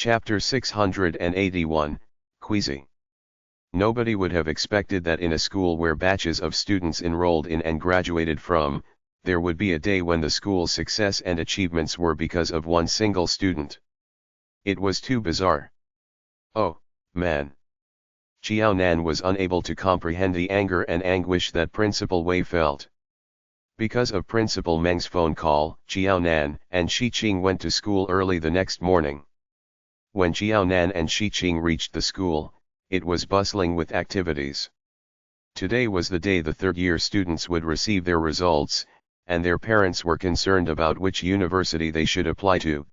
Chapter 681, Queasy. Nobody would have expected that in a school where batches of students enrolled in and graduated from, there would be a day when the school's success and achievements were because of one single student. It was too bizarre. Oh, man. Xiao Nan was unable to comprehend the anger and anguish that Principal Wei felt. Because of Principal Meng's phone call, Xiao Nan and Shi Qing went to school early the next morning. When Xiao Nan and Shi Qing reached the school, it was bustling with activities. Today was the day the third-year students would receive their results, and their parents were concerned about which university they should apply to.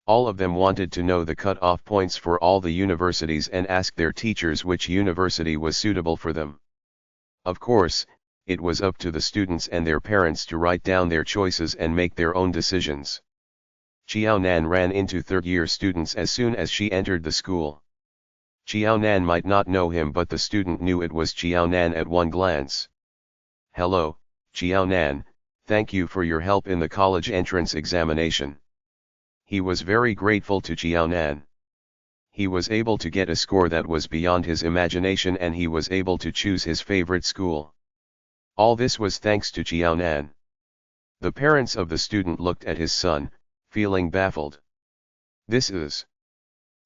All of them wanted to know the cut-off points for all the universities and asked their teachers which university was suitable for them. Of course, it was up to the students and their parents to write down their choices and make their own decisions. Xiao Nan ran into third-year students as soon as she entered the school. Xiao Nan might not know him, but the student knew it was Xiao Nan at one glance. "Hello, Xiao Nan, thank you for your help in the college entrance examination." He was very grateful to Xiao Nan. He was able to get a score that was beyond his imagination, and he was able to choose his favorite school. All this was thanks to Xiao Nan. The parents of the student looked at his son, feeling baffled. "This is...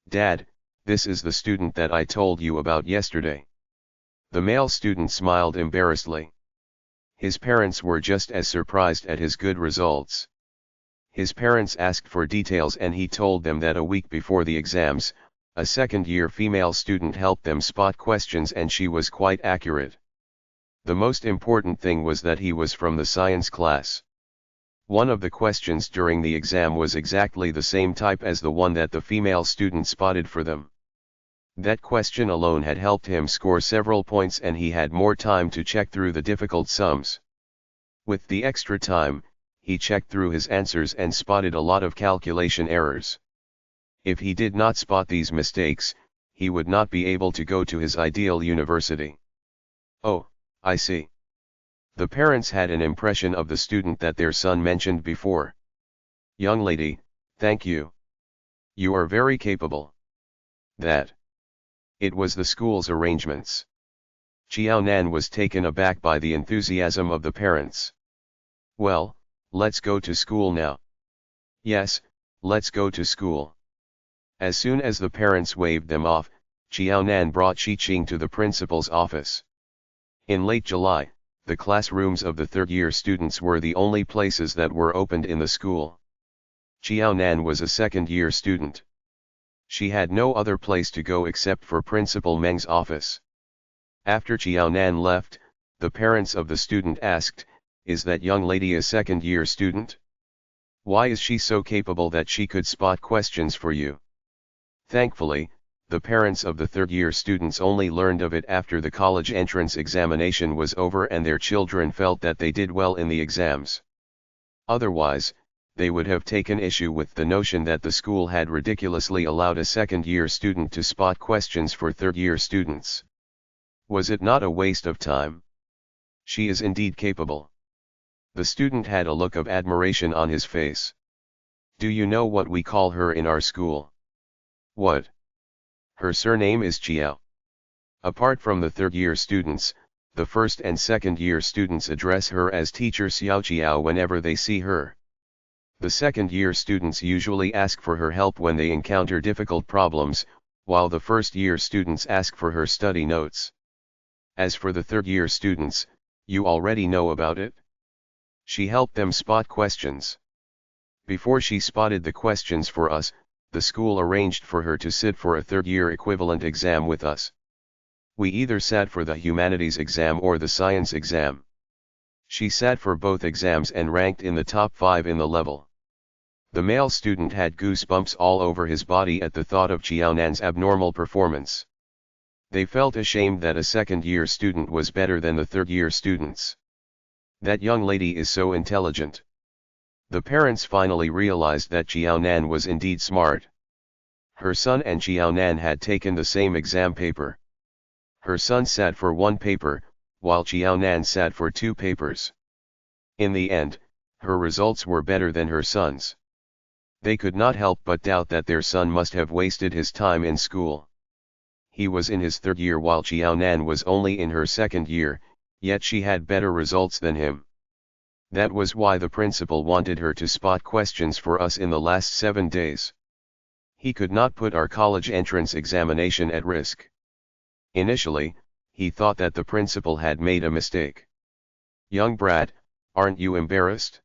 Dad, this is the student that I told you about yesterday." The male student smiled embarrassedly. His parents were just as surprised at his good results. His parents asked for details, and he told them that a week before the exams, a second-year female student helped them spot questions, and she was quite accurate. The most important thing was that he was from the science class. One of the questions during the exam was exactly the same type as the one that the female student spotted for them. That question alone had helped him score several points, and he had more time to check through the difficult sums. With the extra time, he checked through his answers and spotted a lot of calculation errors. If he did not spot these mistakes, he would not be able to go to his ideal university. "Oh, I see." The parents had an impression of the student that their son mentioned before. "Young lady, thank you. You are very capable." That. It was the school's arrangements. Xiao Nan was taken aback by the enthusiasm of the parents. "Well, let's go to school now." "Yes, let's go to school." As soon as the parents waved them off, Xiao Nan brought Shi Qing to the principal's office. In late July, the classrooms of the third-year students were the only places that were opened in the school. Xiao Nan was a second-year student. She had no other place to go except for Principal Meng's office. After Xiao Nan left, the parents of the student asked, "Is that young lady a second-year student? Why is she so capable that she could spot questions for you?" Thankfully, the parents of the third-year students only learned of it after the college entrance examination was over and their children felt that they did well in the exams. Otherwise, they would have taken issue with the notion that the school had ridiculously allowed a second-year student to spot questions for third-year students. Was it not a waste of time? She is indeed capable. The student had a look of admiration on his face. "Do you know what we call her in our school?" "What?" "Her surname is Chiao." Apart from the third-year students, the first and second-year students address her as Teacher Xiao Chiao whenever they see her. The second-year students usually ask for her help when they encounter difficult problems, while the first-year students ask for her study notes. As for the third-year students, you already know about it. She helped them spot questions. Before she spotted the questions for us, the school arranged for her to sit for a third-year equivalent exam with us. We either sat for the humanities exam or the science exam. She sat for both exams and ranked in the top 5 in the level. The male student had goosebumps all over his body at the thought of Xiao Nan's abnormal performance. They felt ashamed that a second-year student was better than the third-year students. That young lady is so intelligent. The parents finally realized that Xiao Nan was indeed smart. Her son and Xiao Nan had taken the same exam paper. Her son sat for one paper, while Xiao Nan sat for 2 papers. In the end, her results were better than her son's. They could not help but doubt that their son must have wasted his time in school. He was in his third year while Xiaonan was only in her second year, yet she had better results than him. That was why the principal wanted her to spot questions for us in the last 7 days. He could not put our college entrance examination at risk. Initially, he thought that the principal had made a mistake. "Young brat, aren't you embarrassed?"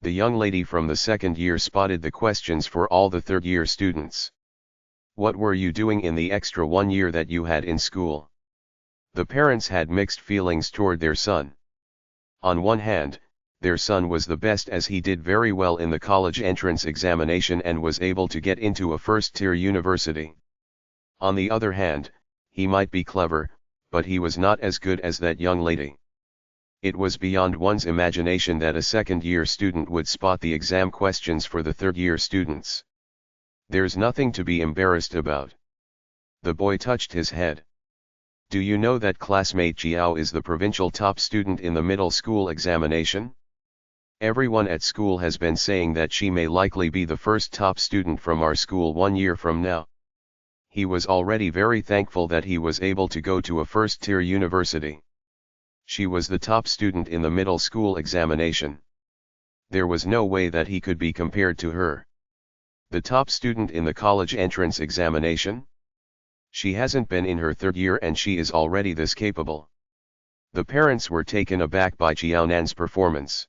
The young lady from the second year spotted the questions for all the third year students. "What were you doing in the extra 1 year that you had in school?" The parents had mixed feelings toward their son. On one hand, their son was the best as he did very well in the college entrance examination and was able to get into a first-tier university. On the other hand, he might be clever, but he was not as good as that young lady. It was beyond one's imagination that a second-year student would spot the exam questions for the third-year students. "There's nothing to be embarrassed about." The boy touched his head. "Do you know that classmate Jiao is the provincial top student in the middle school examination? Everyone at school has been saying that she may likely be the first top student from our school 1 year from now." He was already very thankful that he was able to go to a first-tier university. She was the top student in the middle school examination. There was no way that he could be compared to her. The top student in the college entrance examination? She hasn't been in her third year and she is already this capable. The parents were taken aback by Jiaonan's performance.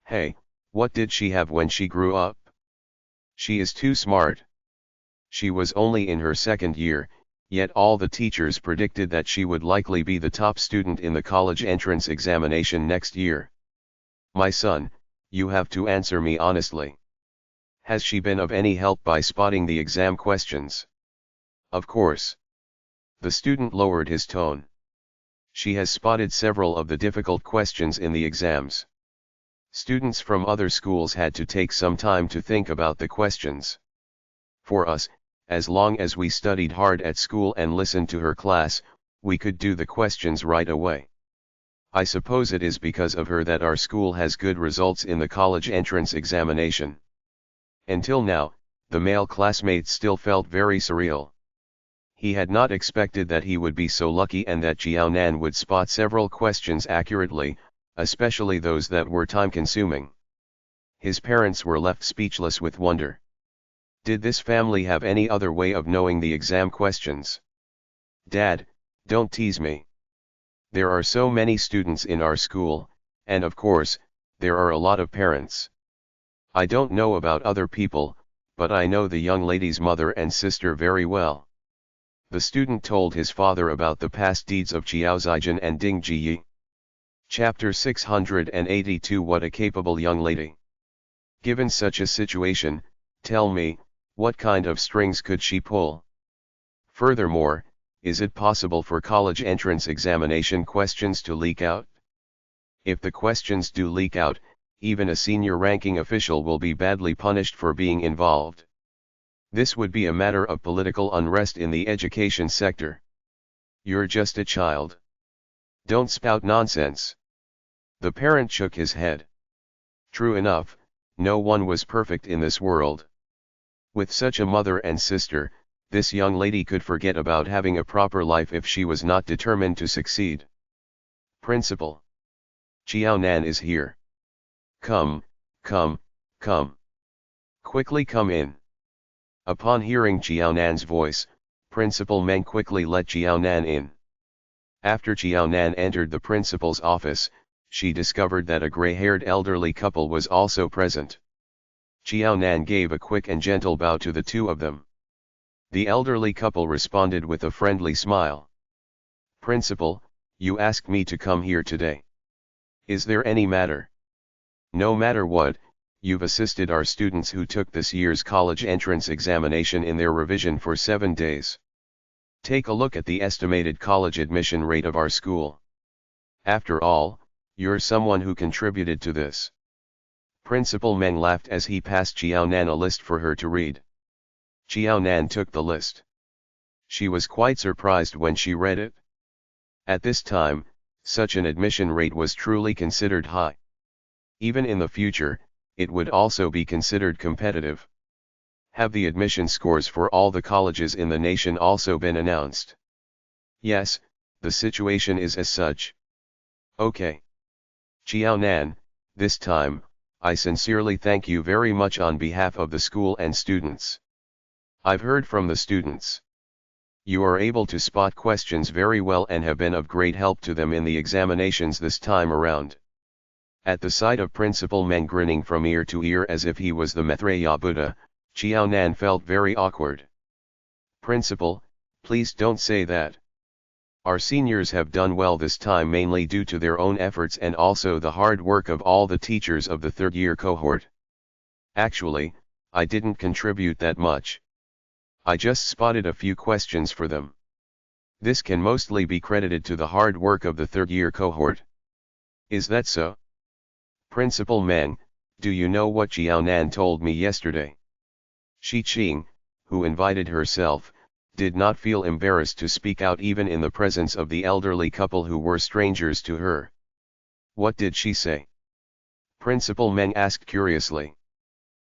"Hey, what did she have when she grew up? She is too smart." She was only in her second year, yet all the teachers predicted that she would likely be the top student in the college entrance examination next year. "My son, you have to answer me honestly. Has she been of any help by spotting the exam questions?" "Of course." The student lowered his tone. "She has spotted several of the difficult questions in the exams. Students from other schools had to take some time to think about the questions. For us, as long as we studied hard at school and listened to her class, we could do the questions right away. I suppose it is because of her that our school has good results in the college entrance examination." Until now, the male classmate still felt very surreal. He had not expected that he would be so lucky and that Jiaonan would spot several questions accurately, especially those that were time-consuming. His parents were left speechless with wonder. Did this family have any other way of knowing the exam questions? "Dad, don't tease me. There are so many students in our school, and of course, there are a lot of parents. I don't know about other people, but I know the young lady's mother and sister very well." The student told his father about the past deeds of Qiao Zijin and Ding Jiyi. Chapter 682. What a capable young lady. Given such a situation, tell me, what kind of strings could she pull? Furthermore, is it possible for college entrance examination questions to leak out? If the questions do leak out, even a senior ranking official will be badly punished for being involved. This would be a matter of political unrest in the education sector. You're just a child. Don't spout nonsense. The parent shook his head. True enough, no one was perfect in this world. With such a mother and sister, this young lady could forget about having a proper life if she was not determined to succeed. Principal. Xiaonan is here. Come, come, come. Quickly come in. Upon hearing Xiaonan's voice, Principal Meng quickly let Xiaonan in. After Xiaonan entered the principal's office, she discovered that a gray-haired elderly couple was also present. Xiaonan gave a quick and gentle bow to the two of them. The elderly couple responded with a friendly smile. Principal, you asked me to come here today. Is there any matter? No matter what, you've assisted our students who took this year's college entrance examination in their revision for 7 days. Take a look at the estimated college admission rate of our school. After all, you're someone who contributed to this. Principal Meng laughed as he passed Xiaonan a list for her to read. Xiaonan took the list. She was quite surprised when she read it. At this time, such an admission rate was truly considered high. Even in the future, it would also be considered competitive. Have the admission scores for all the colleges in the nation also been announced? Yes, the situation is as such. Okay. Jiaonan, this time, I sincerely thank you very much on behalf of the school and students. I've heard from the students. You are able to spot questions very well and have been of great help to them in the examinations this time around. At the sight of Principal Meng grinning from ear to ear as if he was the Maitreya Buddha, Jiaonan felt very awkward. Principal, please don't say that. Our seniors have done well this time mainly due to their own efforts and also the hard work of all the teachers of the third-year cohort. Actually, I didn't contribute that much. I just spotted a few questions for them. This can mostly be credited to the hard work of the third-year cohort. Is that so? Principal Meng, do you know what Jiaonan told me yesterday? Shi Qing, who invited herself, did not feel embarrassed to speak out even in the presence of the elderly couple who were strangers to her. What did she say? Principal Meng asked curiously.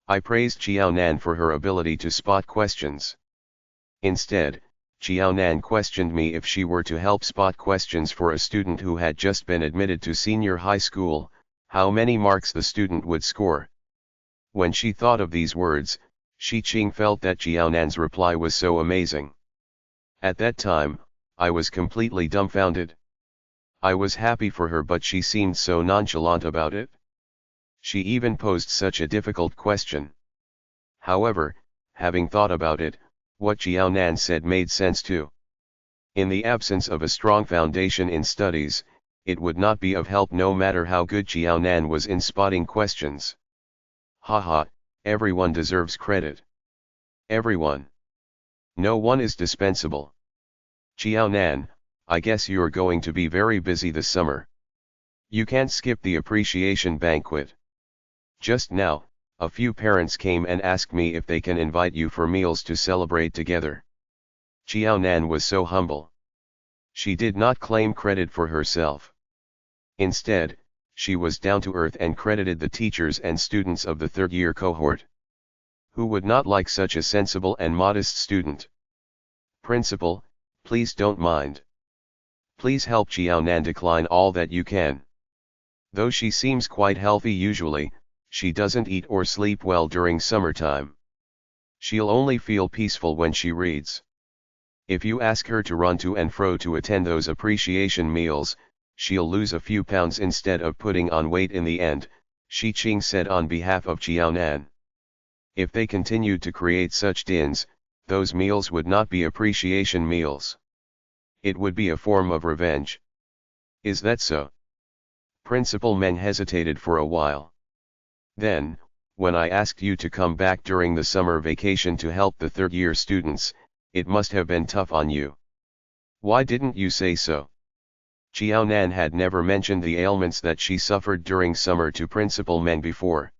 I praised Jiaonan for her ability to spot questions. Instead, Jiaonan questioned me if she were to help spot questions for a student who had just been admitted to senior high school, how many marks the student would score. When she thought of these words, Shi Qing felt that Jiaonan's reply was so amazing. At that time, I was completely dumbfounded. I was happy for her but she seemed so nonchalant about it. She even posed such a difficult question. However, having thought about it, what Jiaonan said made sense too. In the absence of a strong foundation in studies, it would not be of help no matter how good Jiaonan was in spotting questions. Haha, everyone deserves credit. Everyone. No one is dispensable. Jiaonan, I guess you're going to be very busy this summer. You can't skip the appreciation banquet. Just now, a few parents came and asked me if they can invite you for meals to celebrate together. Jiaonan was so humble. She did not claim credit for herself. Instead, she was down to earth and credited the teachers and students of the third-year cohort. Who would not like such a sensible and modest student? Principal, please don't mind. Please help Jiaonan decline all that you can. Though she seems quite healthy usually, she doesn't eat or sleep well during summertime. She'll only feel peaceful when she reads. If you ask her to run to and fro to attend those appreciation meals, she'll lose a few pounds instead of putting on weight in the end, Shi Qing said on behalf of Jiaonan. If they continued to create such dins, those meals would not be appreciation meals. It would be a form of revenge. Is that so? Principal Meng hesitated for a while. Then, when I asked you to come back during the summer vacation to help the third-year students, it must have been tough on you. Why didn't you say so? Jiaonan had never mentioned the ailments that she suffered during summer to Principal Meng before.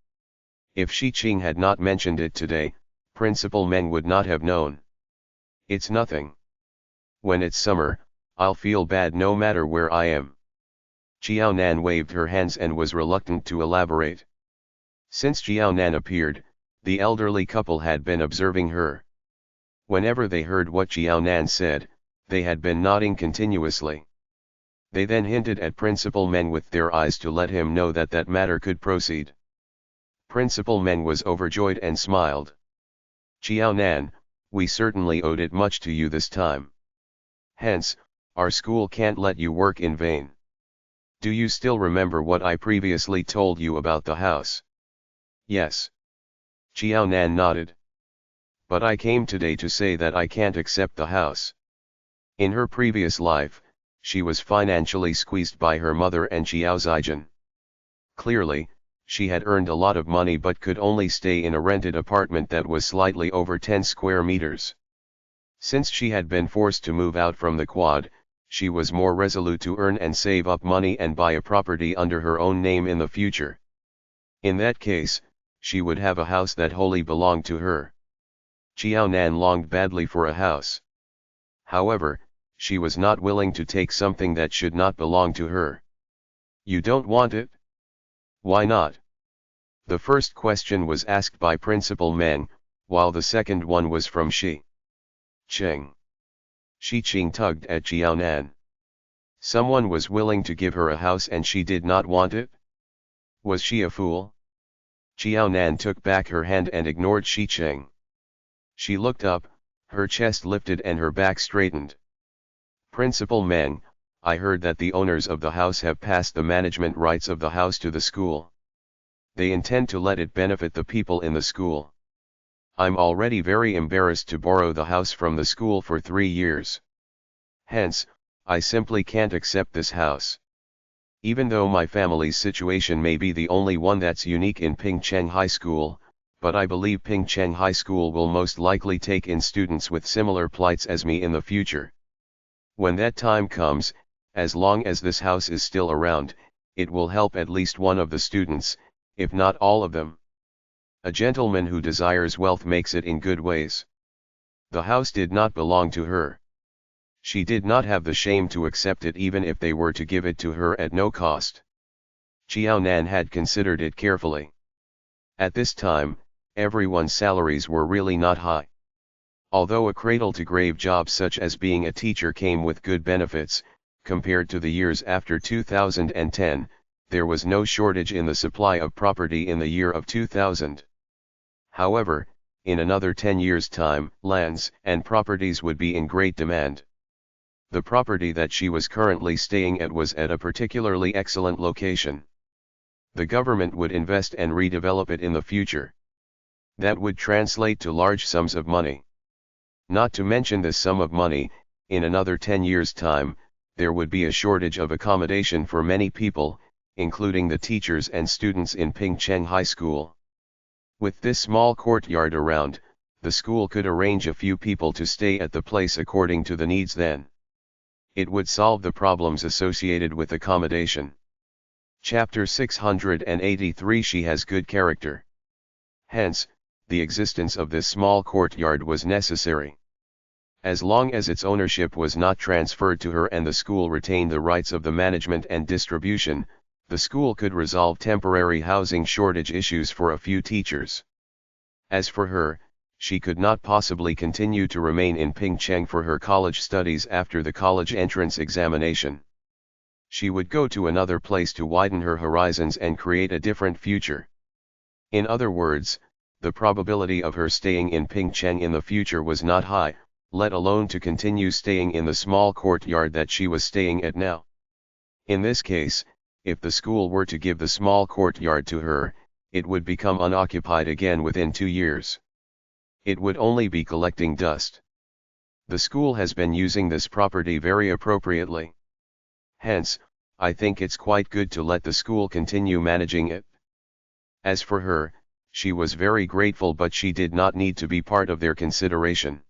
If Shi Qing had not mentioned it today, Principal Meng would not have known. It's nothing. When it's summer, I'll feel bad no matter where I am. Jiaonan waved her hands and was reluctant to elaborate. Since Jiaonan appeared, the elderly couple had been observing her. Whenever they heard what Jiaonan said, they had been nodding continuously. They then hinted at Principal Meng with their eyes to let him know that that matter could proceed. Principal Meng was overjoyed and smiled. Jiaonan, we certainly owed it much to you this time. Hence, our school can't let you work in vain. Do you still remember what I previously told you about the house? Yes. Jiaonan nodded. But I came today to say that I can't accept the house. In her previous life, she was financially squeezed by her mother and Xiao Zijin. Clearly, she had earned a lot of money but could only stay in a rented apartment that was slightly over 10 square meters. Since she had been forced to move out from the quad, she was more resolute to earn and save up money and buy a property under her own name in the future. In that case, she would have a house that wholly belonged to her. Jiaonan longed badly for a house. However, she was not willing to take something that should not belong to her. You don't want it? Why not? The first question was asked by Principal Meng, while the second one was from Shi Cheng. Shi Cheng tugged at Jiaonan. Someone was willing to give her a house and she did not want it? Was she a fool? Jiaonan took back her hand and ignored Shi Cheng. She looked up, her chest lifted and her back straightened. Principal Meng, I heard that the owners of the house have passed the management rights of the house to the school. They intend to let it benefit the people in the school. I'm already very embarrassed to borrow the house from the school for 3 years. Hence, I simply can't accept this house. Even though my family's situation may be the only one that's unique in Pingcheng High School, but I believe Pingcheng High School will most likely take in students with similar plights as me in the future. When that time comes, as long as this house is still around, it will help at least one of the students, if not all of them. A gentleman who desires wealth makes it in good ways. The house did not belong to her. She did not have the shame to accept it even if they were to give it to her at no cost. Jiaonan had considered it carefully. At this time, everyone's salaries were really not high. Although a cradle-to-grave job such as being a teacher came with good benefits, compared to the years after 2010, there was no shortage in the supply of property in the year of 2000. However, in another 10 years' time, lands and properties would be in great demand. The property that she was currently staying at was at a particularly excellent location. The government would invest and redevelop it in the future. That would translate to large sums of money. Not to mention this sum of money, in another 10 years' time, there would be a shortage of accommodation for many people, including the teachers and students in Pingcheng High School. With this small courtyard around, the school could arrange a few people to stay at the place according to the needs then. It would solve the problems associated with accommodation. Chapter 683 She has good character. Hence, the existence of this small courtyard was necessary. As long as its ownership was not transferred to her and the school retained the rights of the management and distribution, the school could resolve temporary housing shortage issues for a few teachers. As for her, she could not possibly continue to remain in Pingcheng for her college studies after the college entrance examination. She would go to another place to widen her horizons and create a different future. In other words, the probability of her staying in Pingcheng in the future was not high, let alone to continue staying in the small courtyard that she was staying at now. In this case, if the school were to give the small courtyard to her, it would become unoccupied again within 2 years. It would only be collecting dust. The school has been using this property very appropriately. Hence, I think it's quite good to let the school continue managing it. As for her, she was very grateful, but she did not need to be part of their consideration.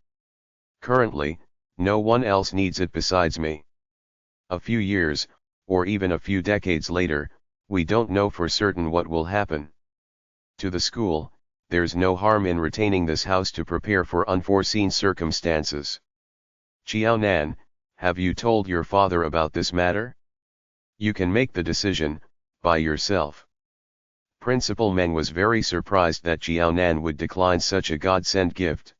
Currently, no one else needs it besides me. A few years, or even a few decades later, we don't know for certain what will happen. To the school, there's no harm in retaining this house to prepare for unforeseen circumstances. Jiaonan, have you told your father about this matter? You can make the decision, by yourself. Principal Meng was very surprised that Jiaonan would decline such a godsend gift.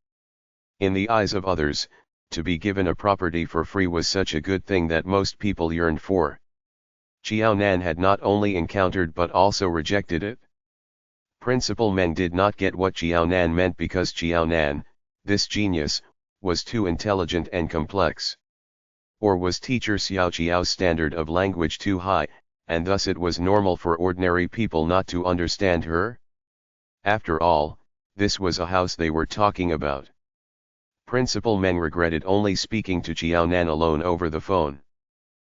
In the eyes of others, to be given a property for free was such a good thing that most people yearned for. Jiaonan had not only encountered but also rejected it. Principal Meng did not get what Jiaonan meant because Jiaonan, this genius, was too intelligent and complex. Or was teacher Xiao Qiao's standard of language too high, and thus it was normal for ordinary people not to understand her? After all, this was a house they were talking about. Principal Meng regretted only speaking to Jiaonan alone over the phone.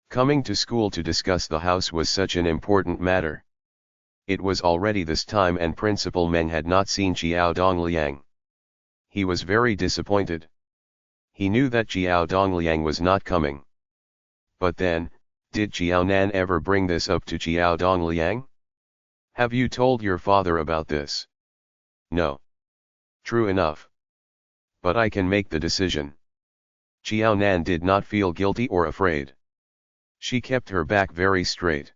Coming to school to discuss the house was such an important matter. It was already this time and Principal Meng had not seen Jiao Dongliang. He was very disappointed. He knew that Jiao Dongliang was not coming. But then, did Jiaonan ever bring this up to Jiao Dongliang? Have you told your father about this? No. True enough. But I can make the decision. Jiaonan did not feel guilty or afraid. She kept her back very straight.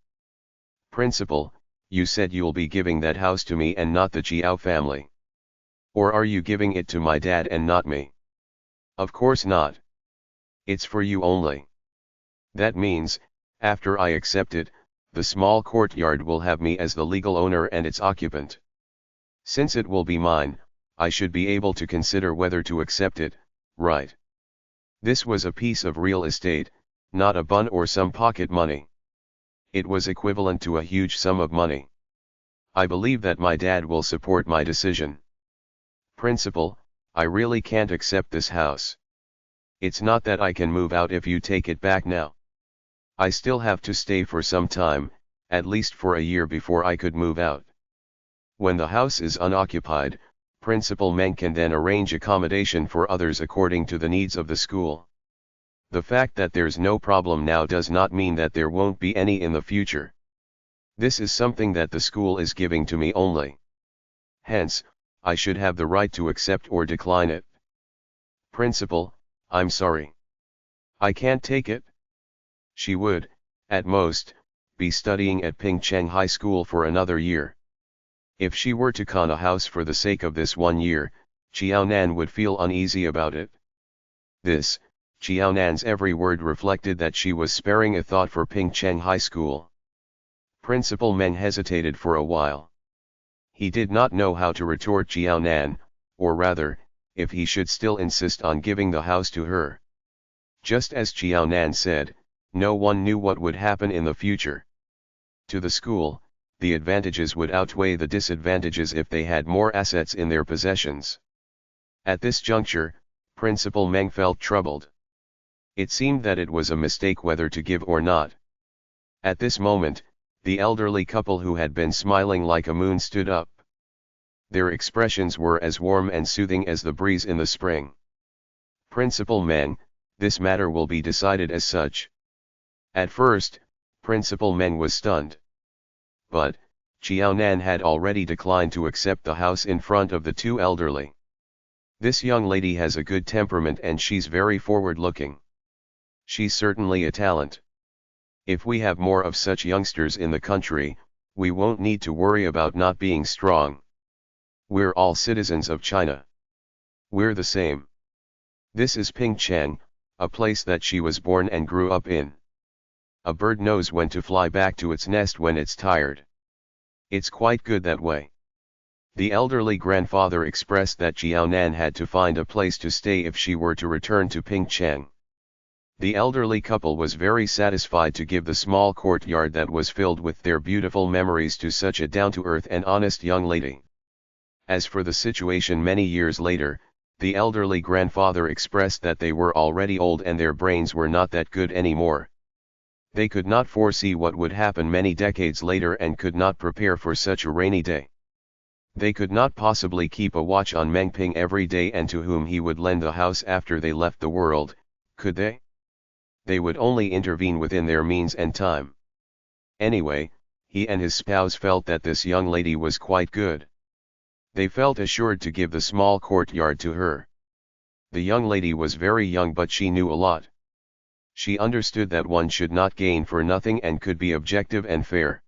Principal, you said you'll be giving that house to me and not the Jiao family. Or are you giving it to my dad and not me? Of course not. It's for you only. That means, after I accept it, the small courtyard will have me as the legal owner and its occupant. Since it will be mine, I should be able to consider whether to accept it, right? This was a piece of real estate, not a bun or some pocket money. It was equivalent to a huge sum of money. I believe that my dad will support my decision. Principal, I really can't accept this house. It's not that I can move out if you take it back now. I still have to stay for some time, at least for a year before I could move out. When the house is unoccupied, Principal Meng can then arrange accommodation for others according to the needs of the school. The fact that there's no problem now does not mean that there won't be any in the future. This is something that the school is giving to me only. Hence, I should have the right to accept or decline it. Principal, I'm sorry. I can't take it. She would, at most, be studying at Pingcheng High School for another year. If she were to con a house for the sake of this 1 year, Qiaonan would feel uneasy about it. This, Qiaonan's every word reflected that she was sparing a thought for Pingcheng High School. Principal Meng hesitated for a while. He did not know how to retort Qiaonan, or rather, if he should still insist on giving the house to her. Just as Qiaonan said, no one knew what would happen in the future. To the school, the advantages would outweigh the disadvantages if they had more assets in their possessions. At this juncture, Principal Meng felt troubled. It seemed that it was a mistake whether to give or not. At this moment, the elderly couple who had been smiling like a moon stood up. Their expressions were as warm and soothing as the breeze in the spring. Principal Meng, this matter will be decided as such. At first, Principal Meng was stunned. But, Qiaonan had already declined to accept the house in front of the two elderly. This young lady has a good temperament and she's very forward-looking. She's certainly a talent. If we have more of such youngsters in the country, we won't need to worry about not being strong. We're all citizens of China. We're the same. This is Pingcheng, a place that she was born and grew up in. A bird knows when to fly back to its nest when it's tired. It's quite good that way. The elderly grandfather expressed that Qiaonan had to find a place to stay if she were to return to Pingcheng. The elderly couple was very satisfied to give the small courtyard that was filled with their beautiful memories to such a down-to-earth and honest young lady. As for the situation many years later, the elderly grandfather expressed that they were already old and their brains were not that good anymore. They could not foresee what would happen many decades later and could not prepare for such a rainy day. They could not possibly keep a watch on Meng Ping every day and to whom he would lend the house after they left the world, could they? They would only intervene within their means and time. Anyway, he and his spouse felt that this young lady was quite good. They felt assured to give the small courtyard to her. The young lady was very young but she knew a lot. She understood that one should not gain for nothing and could be objective and fair.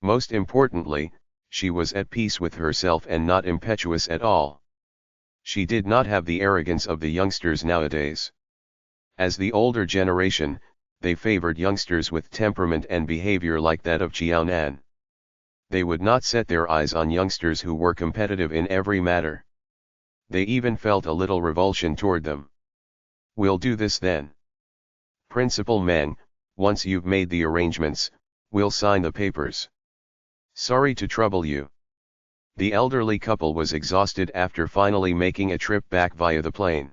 Most importantly, she was at peace with herself and not impetuous at all. She did not have the arrogance of the youngsters nowadays. As the older generation, they favored youngsters with temperament and behavior like that of Qiaonan. They would not set their eyes on youngsters who were competitive in every matter. They even felt a little revulsion toward them. We'll do this then. Principal Meng, once you've made the arrangements, we'll sign the papers. Sorry to trouble you. The elderly couple was exhausted after finally making a trip back via the plane.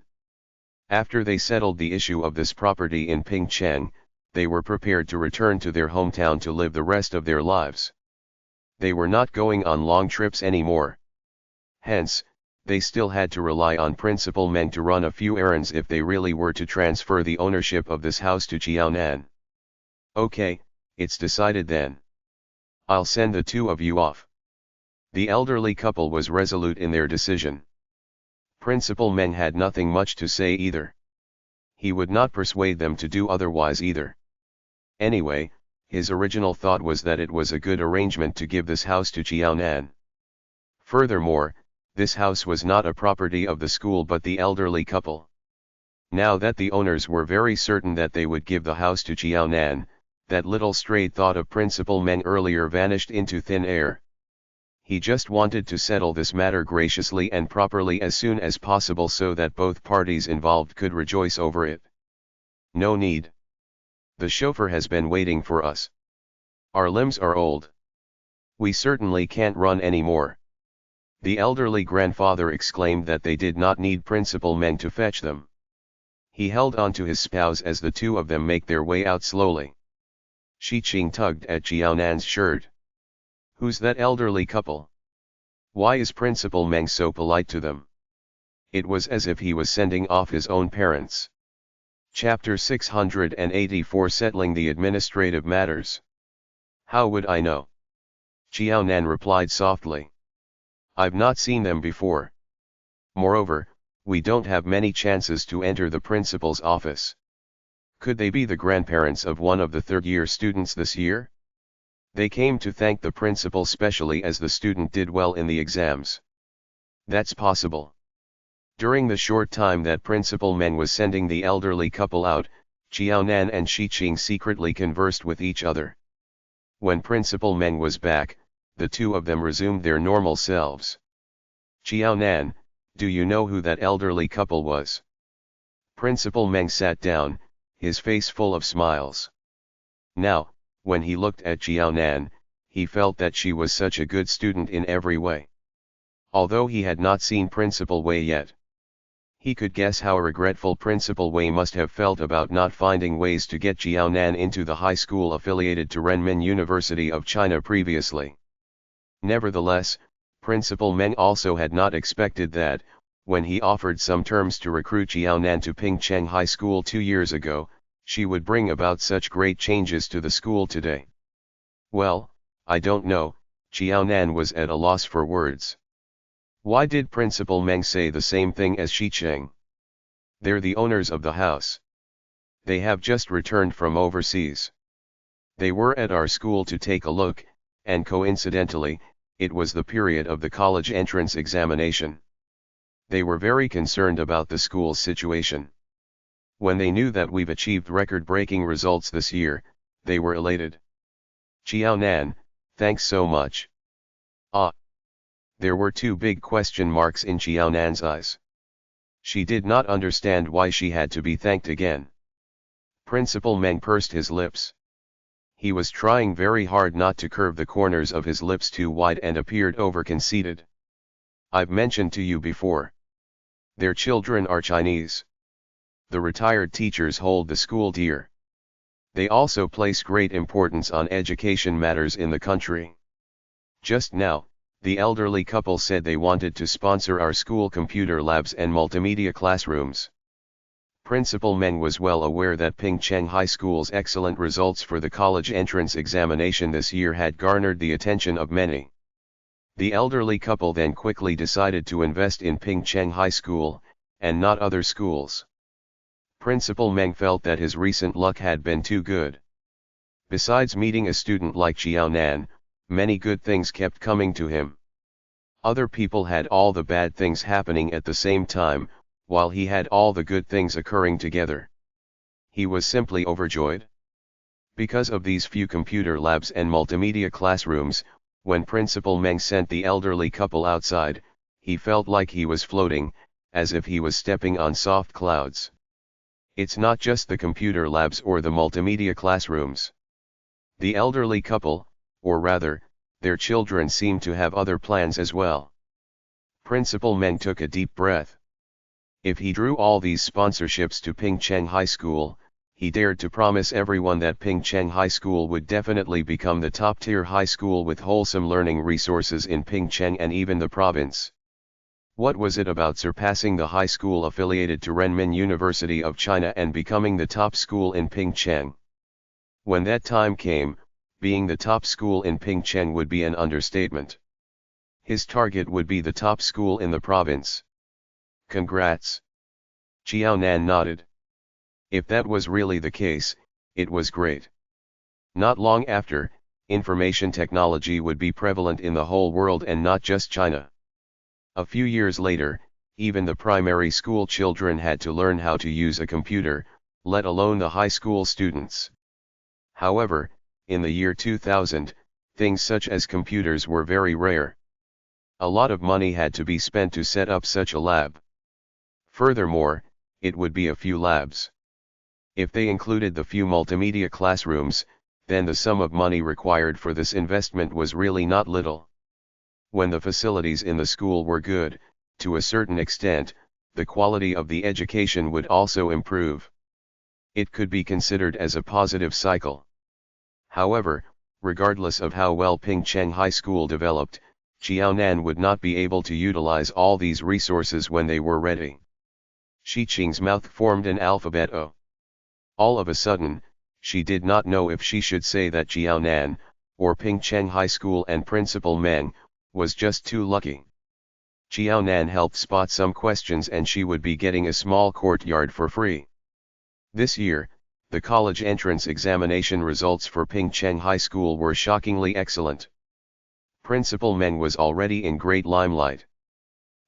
After they settled the issue of this property in Pingcheng, they were prepared to return to their hometown to live the rest of their lives. They were not going on long trips anymore. Hence, they still had to rely on Principal Meng to run a few errands if they really were to transfer the ownership of this house to Qiaonan. Okay, it's decided then. I'll send the two of you off. The elderly couple was resolute in their decision. Principal Meng had nothing much to say either. He would not persuade them to do otherwise either. Anyway, his original thought was that it was a good arrangement to give this house to Jiaonan. Furthermore, this house was not a property of the school but the elderly couple. Now that the owners were very certain that they would give the house to Jiaonan, that little strayed thought of Principal Meng earlier vanished into thin air. He just wanted to settle this matter graciously and properly as soon as possible so that both parties involved could rejoice over it. No need. The chauffeur has been waiting for us. Our limbs are old. We certainly can't run anymore. The elderly grandfather exclaimed that they did not need Principal Meng to fetch them. He held on to his spouse as the two of them make their way out slowly. Shi Qing tugged at Jiaonan's shirt. Who's that elderly couple? Why is Principal Meng so polite to them? It was as if he was sending off his own parents. Chapter 684 Settling the Administrative Matters. How would I know? Jiaonan replied softly. I've not seen them before. Moreover, we don't have many chances to enter the principal's office. Could they be the grandparents of one of the third-year students this year? They came to thank the principal specially as the student did well in the exams. That's possible. During the short time that Principal Meng was sending the elderly couple out, Jiaonan and Shi Qing secretly conversed with each other. When Principal Meng was back, the two of them resumed their normal selves. Jiaonan, do you know who that elderly couple was? Principal Meng sat down, his face full of smiles. Now, when he looked at Jiaonan, he felt that she was such a good student in every way. Although he had not seen Principal Wei yet, he could guess how regretful Principal Wei must have felt about not finding ways to get Jiaonan into the high school affiliated to Renmin University of China previously. Nevertheless, Principal Meng also had not expected that, when he offered some terms to recruit Jiaonan to Pingcheng High School 2 years ago, she would bring about such great changes to the school today. Well, I don't know, Jiaonan was at a loss for words. Why did Principal Meng say the same thing as Shi Qing? They're the owners of the house. They have just returned from overseas. They were at our school to take a look, and coincidentally, it was the period of the college entrance examination. They were very concerned about the school's situation. When they knew that we've achieved record-breaking results this year, they were elated. Jiaonan, thanks so much. Ah! There were 2 big question marks in Jiaonan's eyes. She did not understand why she had to be thanked again. Principal Meng pursed his lips. He was trying very hard not to curve the corners of his lips too wide and appeared over-conceited. I've mentioned to you before. Their children are Chinese. The retired teachers hold the school dear. They also place great importance on education matters in the country. Just now, the elderly couple said they wanted to sponsor our school computer labs and multimedia classrooms. Principal Meng was well aware that Pingcheng High School's excellent results for the college entrance examination this year had garnered the attention of many. The elderly couple then quickly decided to invest in Pingcheng High School, and not other schools. Principal Meng felt that his recent luck had been too good. Besides meeting a student like Jiaonan, many good things kept coming to him. Other people had all the bad things happening at the same time, while he had all the good things occurring together. He was simply overjoyed. Because of these few computer labs and multimedia classrooms, when Principal Meng sent the elderly couple outside, he felt like he was floating, as if he was stepping on soft clouds. It's not just the computer labs or the multimedia classrooms. The elderly couple, or rather, their children seemed to have other plans as well. Principal Meng took a deep breath. If he drew all these sponsorships to Pingcheng High School, he dared to promise everyone that Pingcheng High School would definitely become the top-tier high school with wholesome learning resources in Pingcheng and even the province. What was it about surpassing the high school affiliated to Renmin University of China and becoming the top school in Pingcheng? When that time came, being the top school in Pingcheng would be an understatement. His target would be the top school in the province. Congrats. Jiaonan nodded. If that was really the case, it was great. Not long after, information technology would be prevalent in the whole world and not just China. A few years later, even the primary school children had to learn how to use a computer, let alone the high school students. However, in the year 2000, things such as computers were very rare. A lot of money had to be spent to set up such a lab. Furthermore, it would be a few labs. If they included the few multimedia classrooms, then the sum of money required for this investment was really not little. When the facilities in the school were good, to a certain extent, the quality of the education would also improve. It could be considered as a positive cycle. However, regardless of how well Pingcheng High School developed, Jiaonan would not be able to utilize all these resources when they were ready. Xiqing's mouth formed an alphabet O. All of a sudden, she did not know if she should say that Jiaonan, or Pingcheng High School and Principal Meng, was just too lucky. Jiaonan helped spot some questions and she would be getting a small courtyard for free. This year, the college entrance examination results for Pingcheng High School were shockingly excellent. Principal Meng was already in great limelight.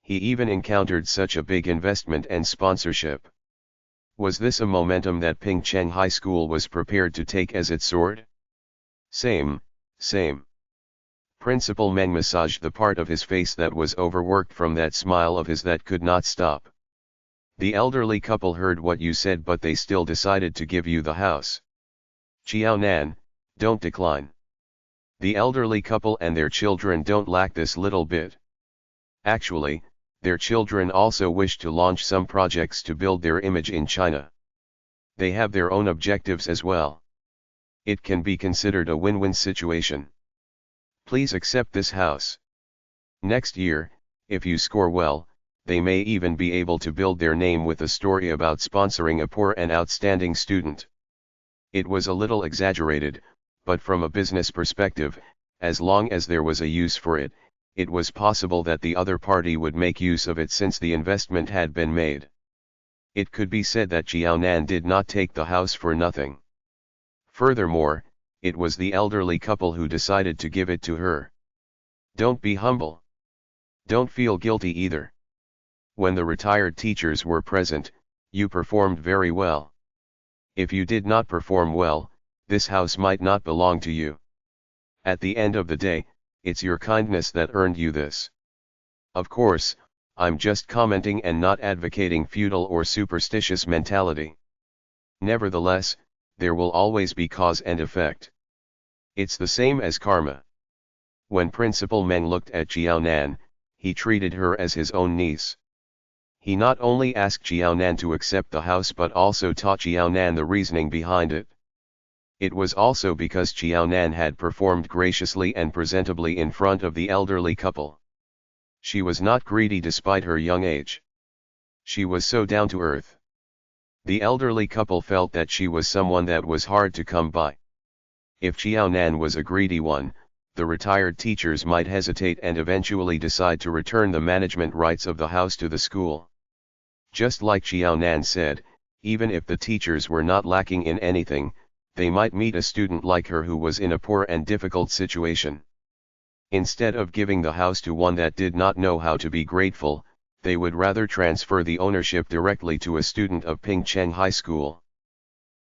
He even encountered such a big investment and sponsorship. Was this a momentum that Pingcheng High School was prepared to take as its sword? Same. Principal Meng massaged the part of his face that was overworked from that smile of his that could not stop. The elderly couple heard what you said, but they still decided to give you the house. Jiaonan, don't decline. The elderly couple and their children don't lack this little bit. Actually, their children also wish to launch some projects to build their image in China. They have their own objectives as well. It can be considered a win-win situation. Please accept this house. Next year, if you score well, they may even be able to build their name with a story about sponsoring a poor and outstanding student. It was a little exaggerated, but from a business perspective, as long as there was a use for it, it was possible that the other party would make use of it since the investment had been made. It could be said that Jiaonan did not take the house for nothing. Furthermore, it was the elderly couple who decided to give it to her. Don't be humble. Don't feel guilty either. When the retired teachers were present, you performed very well. If you did not perform well, this house might not belong to you. At the end of the day, it's your kindness that earned you this. Of course, I'm just commenting and not advocating feudal or superstitious mentality. Nevertheless, there will always be cause and effect. It's the same as karma. When Principal Meng looked at Jiaonan, he treated her as his own niece. He not only asked Jiaonan to accept the house but also taught Jiaonan the reasoning behind it. It was also because Jiaonan had performed graciously and presentably in front of the elderly couple. She was not greedy despite her young age. She was so down to earth. The elderly couple felt that she was someone that was hard to come by. If Jiaonan was a greedy one, the retired teachers might hesitate and eventually decide to return the management rights of the house to the school. Just like Jiaonan said, even if the teachers were not lacking in anything, they might meet a student like her who was in a poor and difficult situation. Instead of giving the house to one that did not know how to be grateful, they would rather transfer the ownership directly to a student of Pingcheng High School.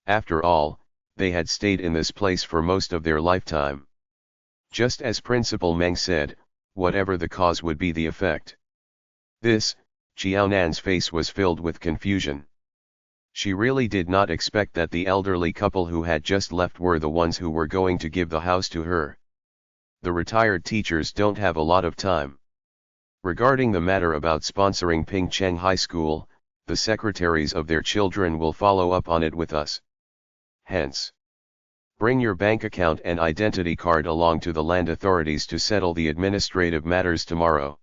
After all, they had stayed in this place for most of their lifetime. Just as Principal Meng said, whatever the cause would be the effect. Jiaonan's face was filled with confusion. She really did not expect that the elderly couple who had just left were the ones who were going to give the house to her. The retired teachers don't have a lot of time. Regarding the matter about sponsoring Pingcheng High School, the secretaries of their children will follow up on it with us. Hence, bring your bank account and identity card along to the land authorities to settle the administrative matters tomorrow.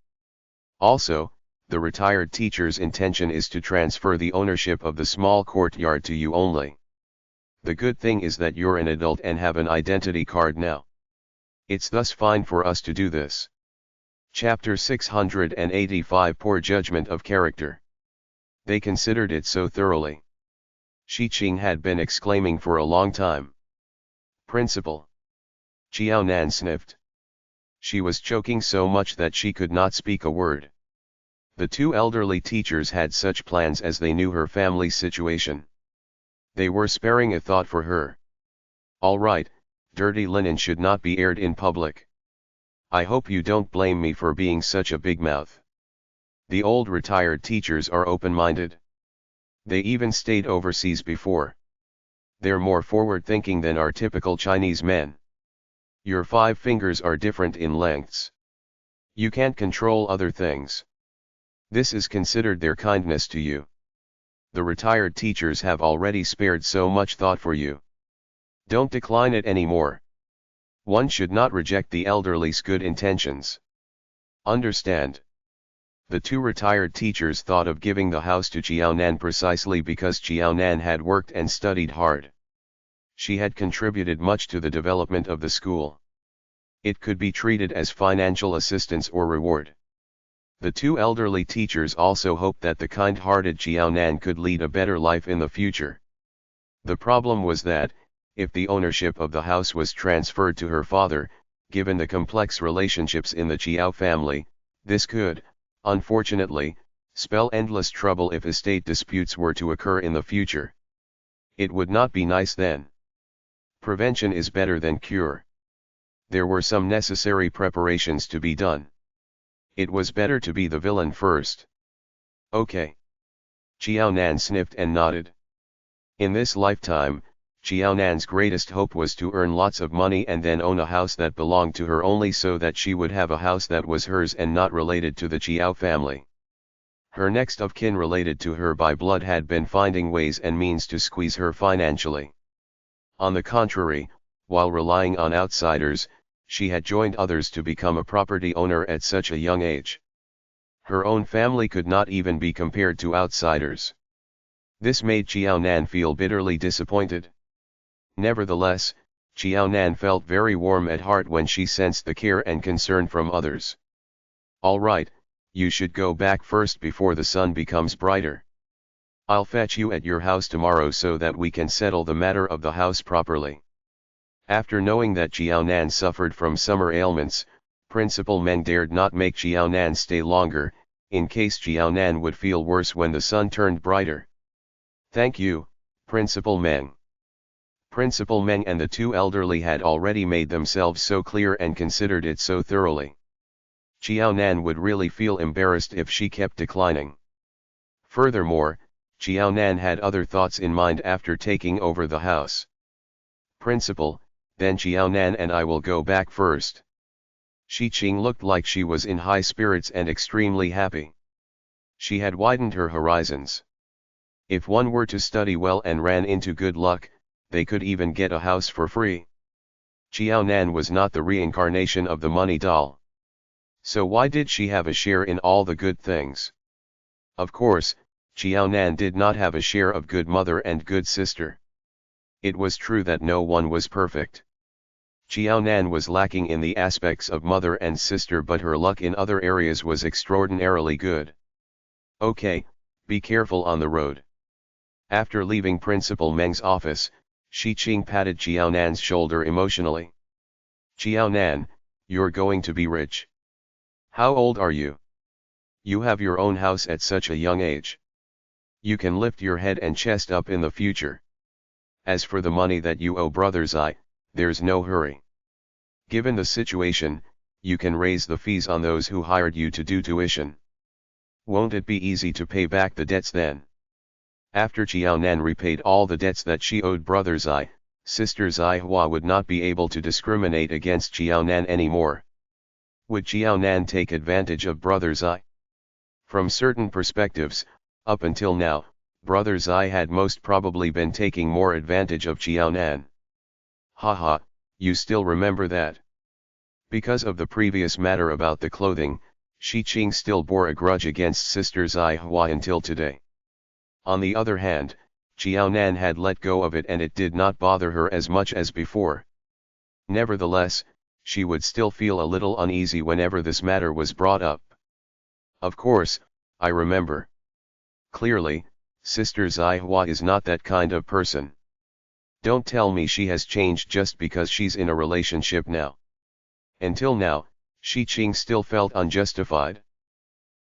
Also, the retired teacher's intention is to transfer the ownership of the small courtyard to you only. The good thing is that you're an adult and have an identity card now. It's thus fine for us to do this. Chapter 685 Poor Judgment of Character. They considered it so thoroughly. Xiqing had been exclaiming for a long time. Principal. Xiao Nan sniffed. She was choking so much that she could not speak a word. The two elderly teachers had such plans as they knew her family's situation. They were sparing a thought for her. All right, dirty linen should not be aired in public. I hope you don't blame me for being such a big mouth. The old retired teachers are open-minded. They even stayed overseas before. They're more forward-thinking than our typical Chinese men. Your 5 fingers are different in lengths. You can't control other things. This is considered their kindness to you. The retired teachers have already spared so much thought for you. Don't decline it anymore. One should not reject the elderly's good intentions. Understand? The two retired teachers thought of giving the house to Xiaonan precisely because Xiaonan had worked and studied hard. She had contributed much to the development of the school. It could be treated as financial assistance or reward. The two elderly teachers also hoped that the kind-hearted Xiaonan could lead a better life in the future. The problem was that, if the ownership of the house was transferred to her father, given the complex relationships in the Qiao family, this could, unfortunately, spell endless trouble if estate disputes were to occur in the future. It would not be nice then. Prevention is better than cure. There were some necessary preparations to be done. It was better to be the villain first. Okay. Xiaonan sniffed and nodded. In this lifetime, Xiaonan's greatest hope was to earn lots of money and then own a house that belonged to her only so that she would have a house that was hers and not related to the Qiao family. Her next of kin related to her by blood had been finding ways and means to squeeze her financially. On the contrary, while relying on outsiders, she had joined others to become a property owner at such a young age. Her own family could not even be compared to outsiders. This made Xiaonan feel bitterly disappointed. Nevertheless, Xiaonan felt very warm at heart when she sensed the care and concern from others. All right, you should go back first before the sun becomes brighter. I'll fetch you at your house tomorrow so that we can settle the matter of the house properly. After knowing that Xiaonan suffered from summer ailments, Principal Meng dared not make Xiaonan stay longer, in case Xiaonan would feel worse when the sun turned brighter. Thank you, Principal Meng. Principal Meng and the two elderly had already made themselves so clear and considered it so thoroughly. Xiaonan would really feel embarrassed if she kept declining. Furthermore, Xiaonan had other thoughts in mind after taking over the house. Principal, then Xiaonan and I will go back first. Shi Qing looked like she was in high spirits and extremely happy. She had widened her horizons. If one were to study well and ran into good luck, they could even get a house for free. Xiaonan was not the reincarnation of the money doll. So why did she have a share in all the good things? Of course, Xiaonan did not have a share of good mother and good sister. It was true that no one was perfect. Xiaonan was lacking in the aspects of mother and sister, but her luck in other areas was extraordinarily good. Okay, be careful on the road. After leaving Principal Meng's office, Shi Qing patted Xiaonan's shoulder emotionally. Xiaonan, you're going to be rich. How old are you? You have your own house at such a young age. You can lift your head and chest up in the future. As for the money that you owe Brother Zai, there's no hurry. Given the situation, you can raise the fees on those who hired you to do tuition. Won't it be easy to pay back the debts then? After Xiaonan repaid all the debts that she owed Brother Zai, Sister Zai Hua would not be able to discriminate against Xiaonan anymore. Would Xiaonan take advantage of Brother Zai? From certain perspectives, up until now, Brother Zai had most probably been taking more advantage of Xiaonan. Haha, you still remember that? Because of the previous matter about the clothing, Shi Qing still bore a grudge against Sister Zai Hua until today. On the other hand, Xiaonan had let go of it and it did not bother her as much as before. Nevertheless, she would still feel a little uneasy whenever this matter was brought up. Of course, I remember. Clearly, Sister Zai Hua is not that kind of person. Don't tell me she has changed just because she's in a relationship now. Until now, Shi Qing still felt unjustified.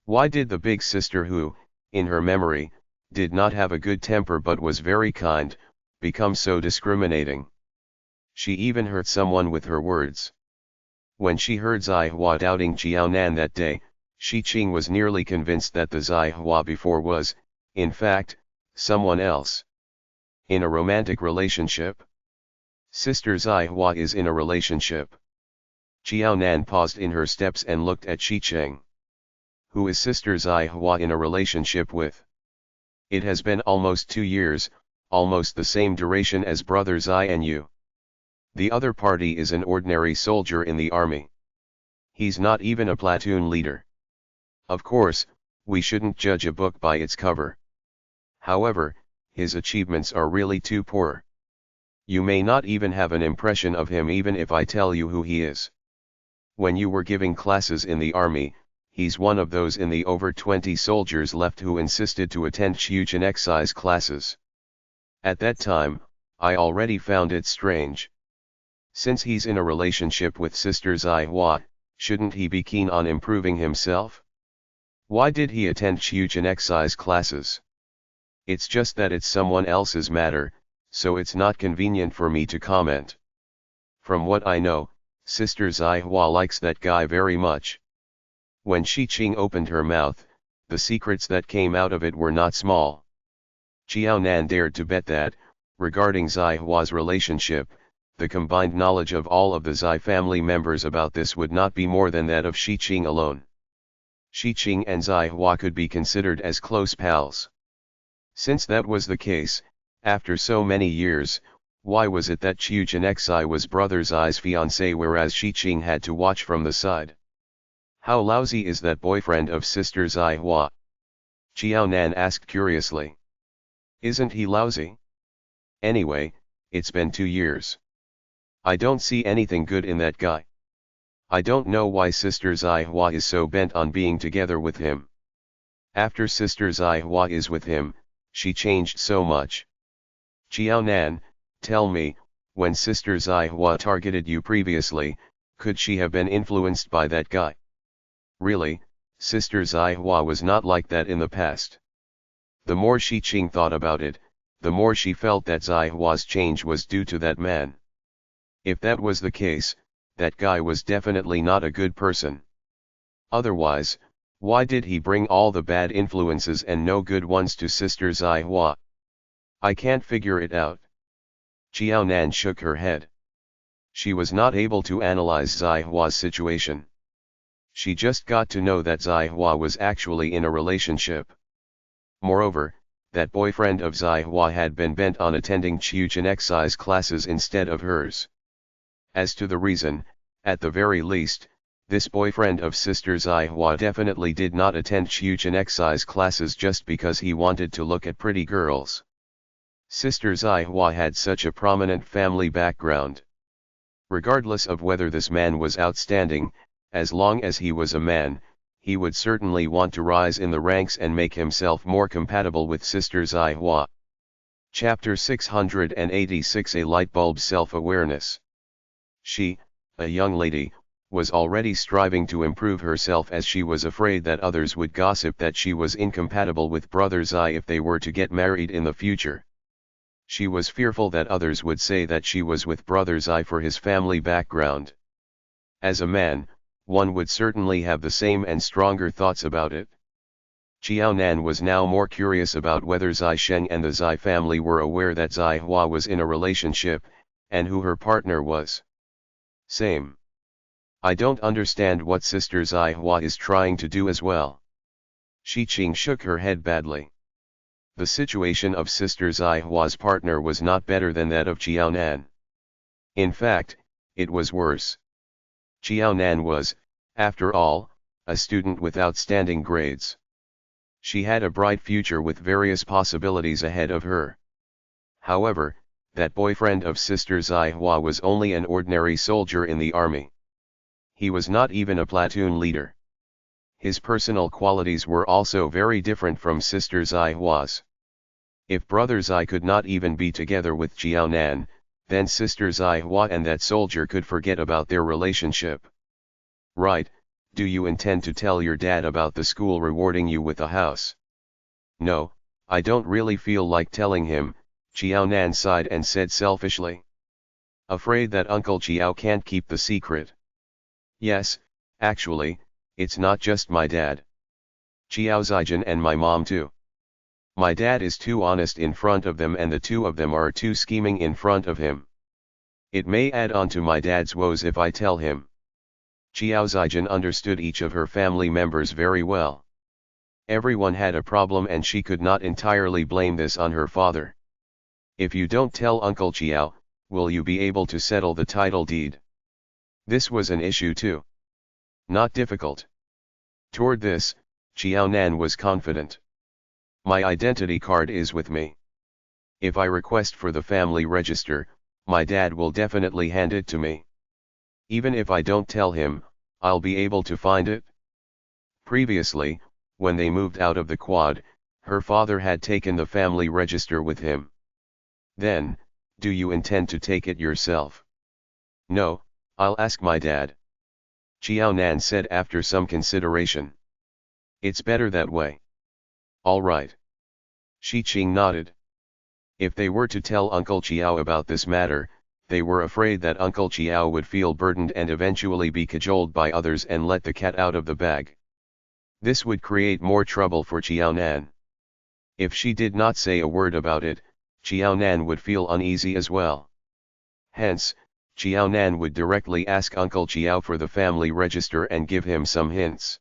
Why did the big sister who, in her memory, did not have a good temper but was very kind, become so discriminating? She even hurt someone with her words. When she heard Zai Hua doubting Qiaonan that day, Shi Qing was nearly convinced that the Zai Hua before was, in fact, someone else. In a romantic relationship? Sister Zai Hua is in a relationship. Qiaonan paused in her steps and looked at Shi Qing. Who is Sister Zai Hua in a relationship with? It has been almost 2 years, almost the same duration as brother Zai and you. The other party is an ordinary soldier in the army. He's not even a platoon leader. Of course, we shouldn't judge a book by its cover. However, his achievements are really too poor. You may not even have an impression of him even if I tell you who he is. When you were giving classes in the army, he's one of those in the over 20 soldiers left who insisted to attend Qiuchen exercise classes. At that time, I already found it strange. Since he's in a relationship with Sister Zai Hua, shouldn't he be keen on improving himself? Why did he attend Qiuchen exercise classes? It's just that it's someone else's matter, so it's not convenient for me to comment. From what I know, Sister Zai Hua likes that guy very much. When Shi Qing opened her mouth, the secrets that came out of it were not small. Qiaonan dared to bet that, regarding Zai Hua's relationship, the combined knowledge of all of the Zai family members about this would not be more than that of Shi Qing alone. Shi Qing and Zai Hua could be considered as close pals. Since that was the case, after so many years, why was it that Qiuchen Xi was brother Zai's fiancé whereas Shi Qing had to watch from the side? How lousy is that boyfriend of Sister Zai Hua? Qiaonan asked curiously. Isn't he lousy? Anyway, it's been 2 years. I don't see anything good in that guy. I don't know why Sister Zai Hua is so bent on being together with him. After Sister Zai Hua is with him, she changed so much. Qiaonan, tell me, when Sister Zai Hua targeted you previously, could she have been influenced by that guy? Really, Sister Zai Hua was not like that in the past. The more Shi Qing thought about it, the more she felt that Zai Hua's change was due to that man. If that was the case, that guy was definitely not a good person. Otherwise, why did he bring all the bad influences and no good ones to Sister Zai Hua? I can't figure it out. Qiaonan shook her head. She was not able to analyze Zai Hua's situation. She just got to know that Zai Hua was actually in a relationship. Moreover, that boyfriend of Zai Hua had been bent on attending Qiuchen exercise classes instead of hers. As to the reason, at the very least, this boyfriend of Sister Zai Hua definitely did not attend Qiuchen exercise classes just because he wanted to look at pretty girls. Sister Zai Hua had such a prominent family background. Regardless of whether this man was outstanding, as long as he was a man, he would certainly want to rise in the ranks and make himself more compatible with Sister Zai Hua. Chapter 686 A Lightbulb Self-Awareness. She, a young lady, was already striving to improve herself as she was afraid that others would gossip that she was incompatible with Brother Zai if they were to get married in the future. She was fearful that others would say that she was with Brother Zai for his family background. As a man, one would certainly have the same and stronger thoughts about it. Qiaonan was now more curious about whether Zai Sheng and the Zai family were aware that Zai Hua was in a relationship, and who her partner was. Same. I don't understand what Sister Zai Hua is trying to do as well. Shi Qing shook her head badly. The situation of Sister Zai Hua's partner was not better than that of Qiaonan. In fact, it was worse. Qiaonan was, after all, a student with outstanding grades. She had a bright future with various possibilities ahead of her. However, that boyfriend of Sister Zai Hua was only an ordinary soldier in the army. He was not even a platoon leader. His personal qualities were also very different from Sister Zai Hua's. If brother Zai could not even be together with Jiao Nan, then sister Zai Hua and that soldier could forget about their relationship. Right, do you intend to tell your dad about the school rewarding you with a house? No, I don't really feel like telling him, Jiao Nan sighed and said selfishly. Afraid that Uncle Jiao can't keep the secret. Yes, actually, it's not just my dad. Jiao Zijin and my mom too. My dad is too honest in front of them and the two of them are too scheming in front of him. It may add on to my dad's woes if I tell him. Jiao Zijin understood each of her family members very well. Everyone had a problem and she could not entirely blame this on her father. If you don't tell Uncle Jiao, will you be able to settle the title deed? This was an issue too. Not difficult. Toward this, Jiao Nan was confident. My identity card is with me. If I request for the family register, my dad will definitely hand it to me. Even if I don't tell him, I'll be able to find it. Previously, when they moved out of the quad, her father had taken the family register with him. Then, do you intend to take it yourself? No, I'll ask my dad. Jiao Nan said after some consideration. It's better that way. All right. Shi Qing nodded. If they were to tell Uncle Jiao about this matter, they were afraid that Uncle Jiao would feel burdened and eventually be cajoled by others and let the cat out of the bag. This would create more trouble for Jiao Nan. If she did not say a word about it, Jiao Nan would feel uneasy as well. Hence, Jiao Nan would directly ask Uncle Jiao for the family register and give him some hints.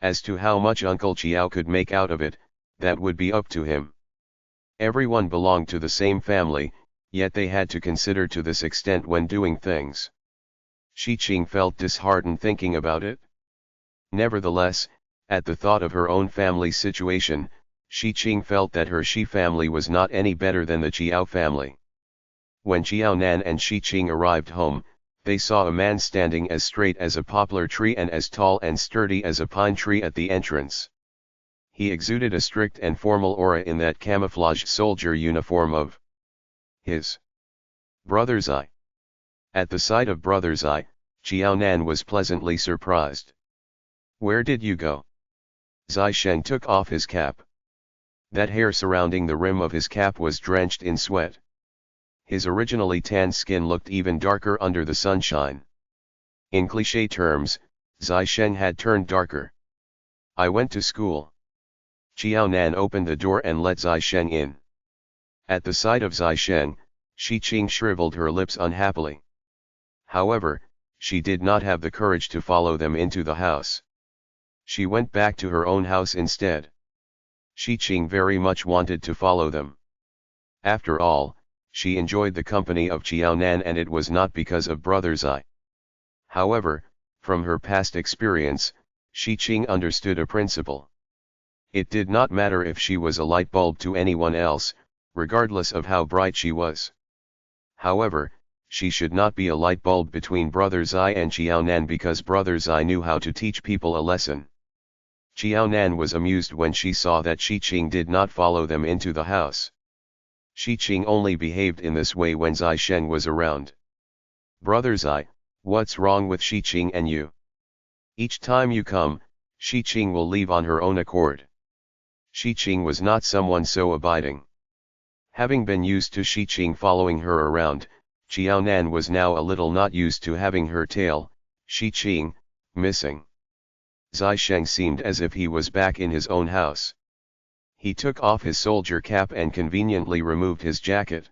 As to how much Uncle Jiao could make out of it, that would be up to him. Everyone belonged to the same family, yet they had to consider to this extent when doing things. Shi Qing felt disheartened thinking about it. Nevertheless, at the thought of her own family situation, Shi Qing felt that her Shi family was not any better than the Jiao family. When Jiao Nan and Shi Qing arrived home, they saw a man standing as straight as a poplar tree and as tall and sturdy as a pine tree at the entrance. He exuded a strict and formal aura in that camouflaged soldier uniform of his brother Zai. At the sight of brother Zai, Jiao Nan was pleasantly surprised. Where did you go? Zai Sheng took off his cap. That hair surrounding the rim of his cap was drenched in sweat. His originally tan skin looked even darker under the sunshine. In cliché terms, Zai Sheng had turned darker. I went to school. Jiao Nan opened the door and let Zai Sheng in. At the sight of Zai Sheng, Shi Qing shriveled her lips unhappily. However, she did not have the courage to follow them into the house. She went back to her own house instead. Shi Qing very much wanted to follow them. After all, she enjoyed the company of Jiao Nan and it was not because of brother Zai. However, from her past experience, Shi Qing understood a principle. It did not matter if she was a light bulb to anyone else, regardless of how bright she was. However, she should not be a light bulb between brother Zai and Jiao Nan because brother Zai knew how to teach people a lesson. Jiao Nan was amused when she saw that Shi Qing did not follow them into the house. Shi Qing only behaved in this way when Zai Sheng was around. Brother Zai, what's wrong with Shi Qing and you? Each time you come, Shi Qing will leave on her own accord. Shi Qing was not someone so abiding. Having been used to Shi Qing following her around, Jiao Nan was now a little not used to having her tail, Shi Qing, missing. Zai Sheng seemed as if he was back in his own house. He took off his soldier cap and conveniently removed his jacket.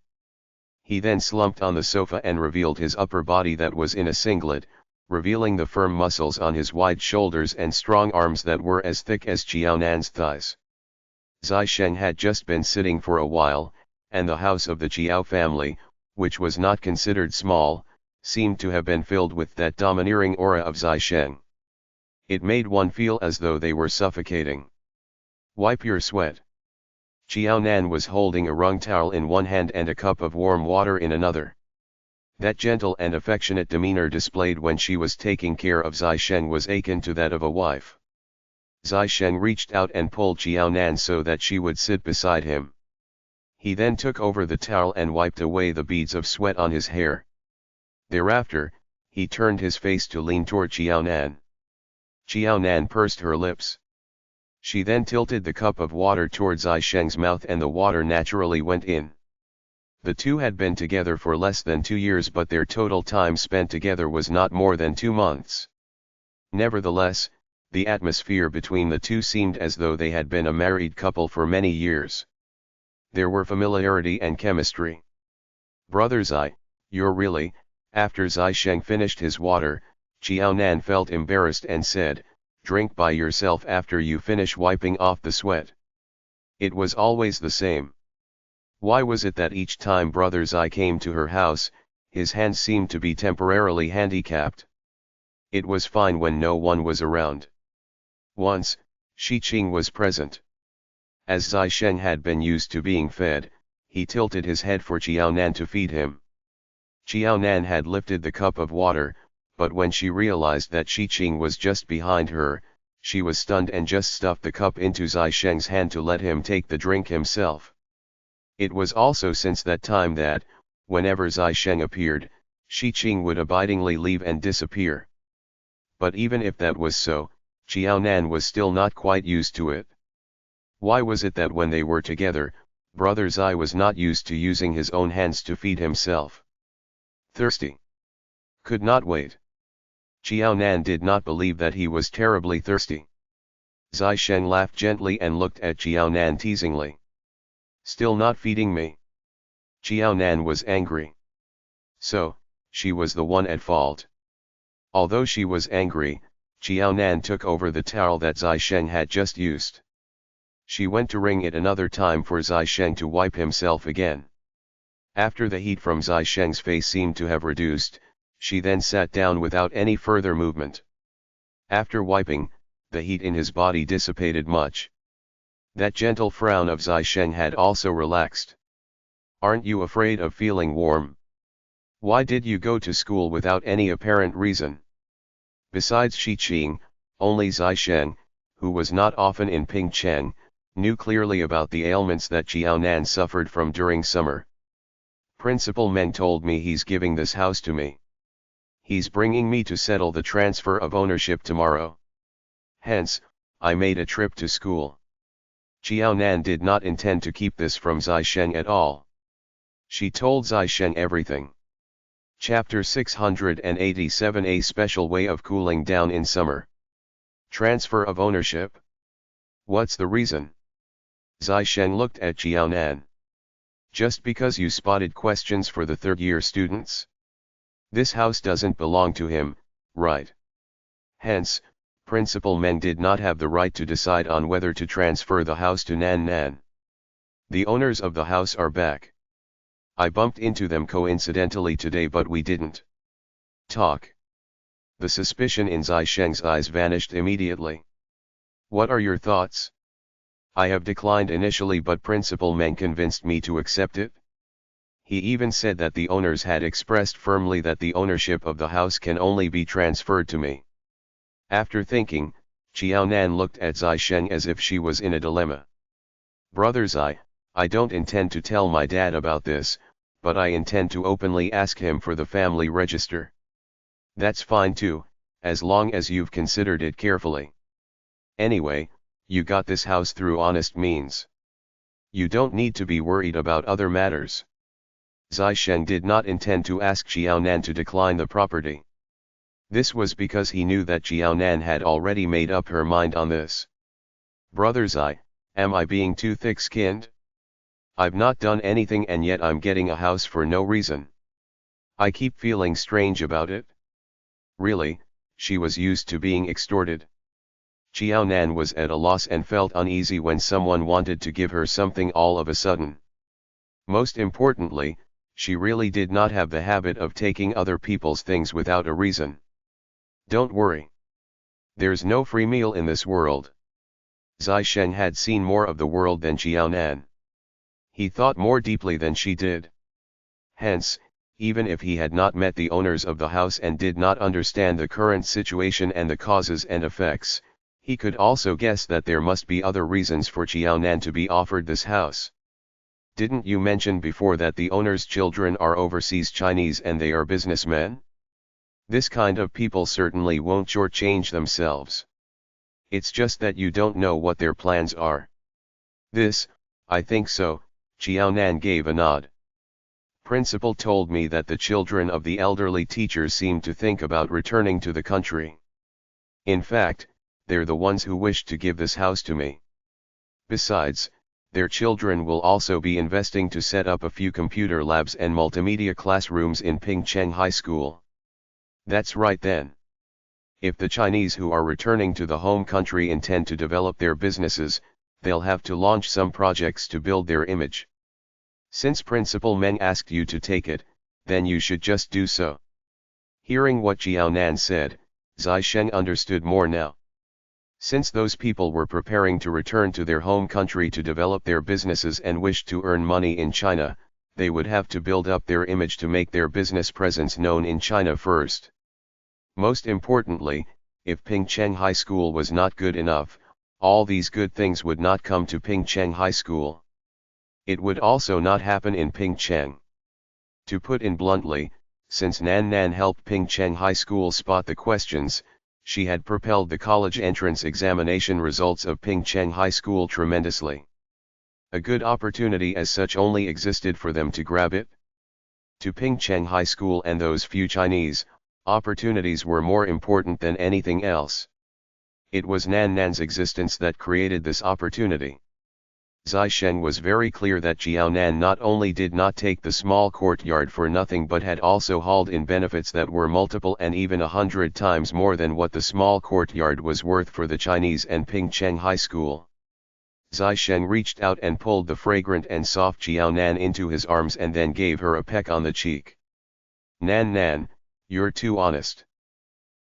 He then slumped on the sofa and revealed his upper body that was in a singlet, revealing the firm muscles on his wide shoulders and strong arms that were as thick as Jiao Nan's thighs. Zai Sheng had just been sitting for a while, and the house of the Jiao family, which was not considered small, seemed to have been filled with that domineering aura of Zai Sheng. It made one feel as though they were suffocating. Wipe your sweat. Jiao Nan was holding a wrung towel in one hand and a cup of warm water in another. That gentle and affectionate demeanor displayed when she was taking care of Zai Sheng was akin to that of a wife. Zai Sheng reached out and pulled Jiao Nan so that she would sit beside him. He then took over the towel and wiped away the beads of sweat on his hair. Thereafter, he turned his face to lean toward Xiaonan. Xiaonan pursed her lips. She then tilted the cup of water toward Zai Sheng's mouth and the water naturally went in. The two had been together for less than 2 years, but their total time spent together was not more than 2 months. Nevertheless, the atmosphere between the two seemed as though they had been a married couple for many years. There were familiarity and chemistry. "Brother Zai, you're really..." After Zai Sheng finished his water, Xiaonan felt embarrassed and said, "Drink by yourself after you finish wiping off the sweat." It was always the same. Why was it that each time Brother Zai came to her house, his hands seemed to be temporarily handicapped? It was fine when no one was around. Once, Shi Qing was present. As Zai Sheng had been used to being fed, he tilted his head for Xiaonan to feed him. Xiaonan had lifted the cup of water, but when she realized that Shi Qing was just behind her, she was stunned and just stuffed the cup into Zai Sheng's hand to let him take the drink himself. It was also since that time that, whenever Zai Sheng appeared, Shi Qing would abidingly leave and disappear. But even if that was so, Xiaonan was still not quite used to it. Why was it that when they were together, Brother Zai was not used to using his own hands to feed himself? Thirsty. Could not wait. Xiaonan did not believe that he was terribly thirsty. Zai Sheng laughed gently and looked at Xiaonan teasingly. "Still not feeding me?" Xiaonan was angry. So, she was the one at fault. Although she was angry, Xiaonan took over the towel that Zai Sheng had just used. She went to wring it another time for Zai Sheng to wipe himself again. After the heat from Zai Sheng's face seemed to have reduced, she then sat down without any further movement. After wiping, the heat in his body dissipated much. That gentle frown of Zai Sheng had also relaxed. "Aren't you afraid of feeling warm? Why did you go to school without any apparent reason?" Besides Shi Qing, only Zai Sheng, who was not often in Pingcheng, knew clearly about the ailments that Xiaonan suffered from during summer. "Principal Meng told me he's giving this house to me. He's bringing me to settle the transfer of ownership tomorrow. Hence, I made a trip to school." Xiaonan did not intend to keep this from Zai Sheng at all. She told Zai Sheng everything. Chapter 687, A special way of cooling down in summer. Transfer of ownership? What's the reason? Zai Sheng looked at Xiaonan. Just because you spotted questions for the third-year students? This house doesn't belong to him, right? Hence, Principal Meng did not have the right to decide on whether to transfer the house to Nan Nan. The owners of the house are back. I bumped into them coincidentally today, but we didn't talk. The suspicion in Zai Sheng's eyes vanished immediately. What are your thoughts? I have declined initially, but Principal Meng convinced me to accept it. He even said that the owners had expressed firmly that the ownership of the house can only be transferred to me. After thinking, Xiaonan looked at Zai Sheng as if she was in a dilemma. Brother Zai, I don't intend to tell my dad about this, but I intend to openly ask him for the family register. That's fine too, as long as you've considered it carefully. Anyway, you got this house through honest means. You don't need to be worried about other matters. Zai Sheng did not intend to ask Xiaonan to decline the property. This was because he knew that Xiaonan had already made up her mind on this. Brother Zai, am I being too thick-skinned? I've not done anything and yet I'm getting a house for no reason. I keep feeling strange about it. Really, she was used to being extorted. Xiaonan was at a loss and felt uneasy when someone wanted to give her something all of a sudden. Most importantly, she really did not have the habit of taking other people's things without a reason. Don't worry. There's no free meal in this world. Zai Sheng had seen more of the world than Xiaonan. He thought more deeply than she did. Hence, even if he had not met the owners of the house and did not understand the current situation and the causes and effects, he could also guess that there must be other reasons for Xiaonan to be offered this house. Didn't you mention before that the owner's children are overseas Chinese and they are businessmen? This kind of people certainly won't shortchange themselves. It's just that you don't know what their plans are. This, I think so, Xiaonan gave a nod. Principal told me that the children of the elderly teachers seem to think about returning to the country. In fact, they're the ones who wish to give this house to me. Besides, their children will also be investing to set up a few computer labs and multimedia classrooms in Pingcheng High School. That's right then. If the Chinese who are returning to the home country intend to develop their businesses, they'll have to launch some projects to build their image. Since Principal Meng asked you to take it, then you should just do so. Hearing what Jiaonan said, Zai Sheng understood more now. Since those people were preparing to return to their home country to develop their businesses and wished to earn money in China, they would have to build up their image to make their business presence known in China first. Most importantly, if Pingcheng High School was not good enough, all these good things would not come to Pingcheng High School. It would also not happen in Pingcheng. To put in bluntly, since Nan Nan helped Pingcheng High School spot the questions, she had propelled the college entrance examination results of Pingcheng High School tremendously. A good opportunity as such only existed for them to grab it. To Pingcheng High School and those few Chinese, opportunities were more important than anything else. It was Nan Nan's existence that created this opportunity. Zai Sheng was very clear that Jiaonan not only did not take the small courtyard for nothing but had also hauled in benefits that were multiple and even 100 times more than what the small courtyard was worth for the Chinese and Pingcheng High School. Zai Sheng reached out and pulled the fragrant and soft Jiaonan into his arms and then gave her a peck on the cheek. Nan Nan, you're too honest.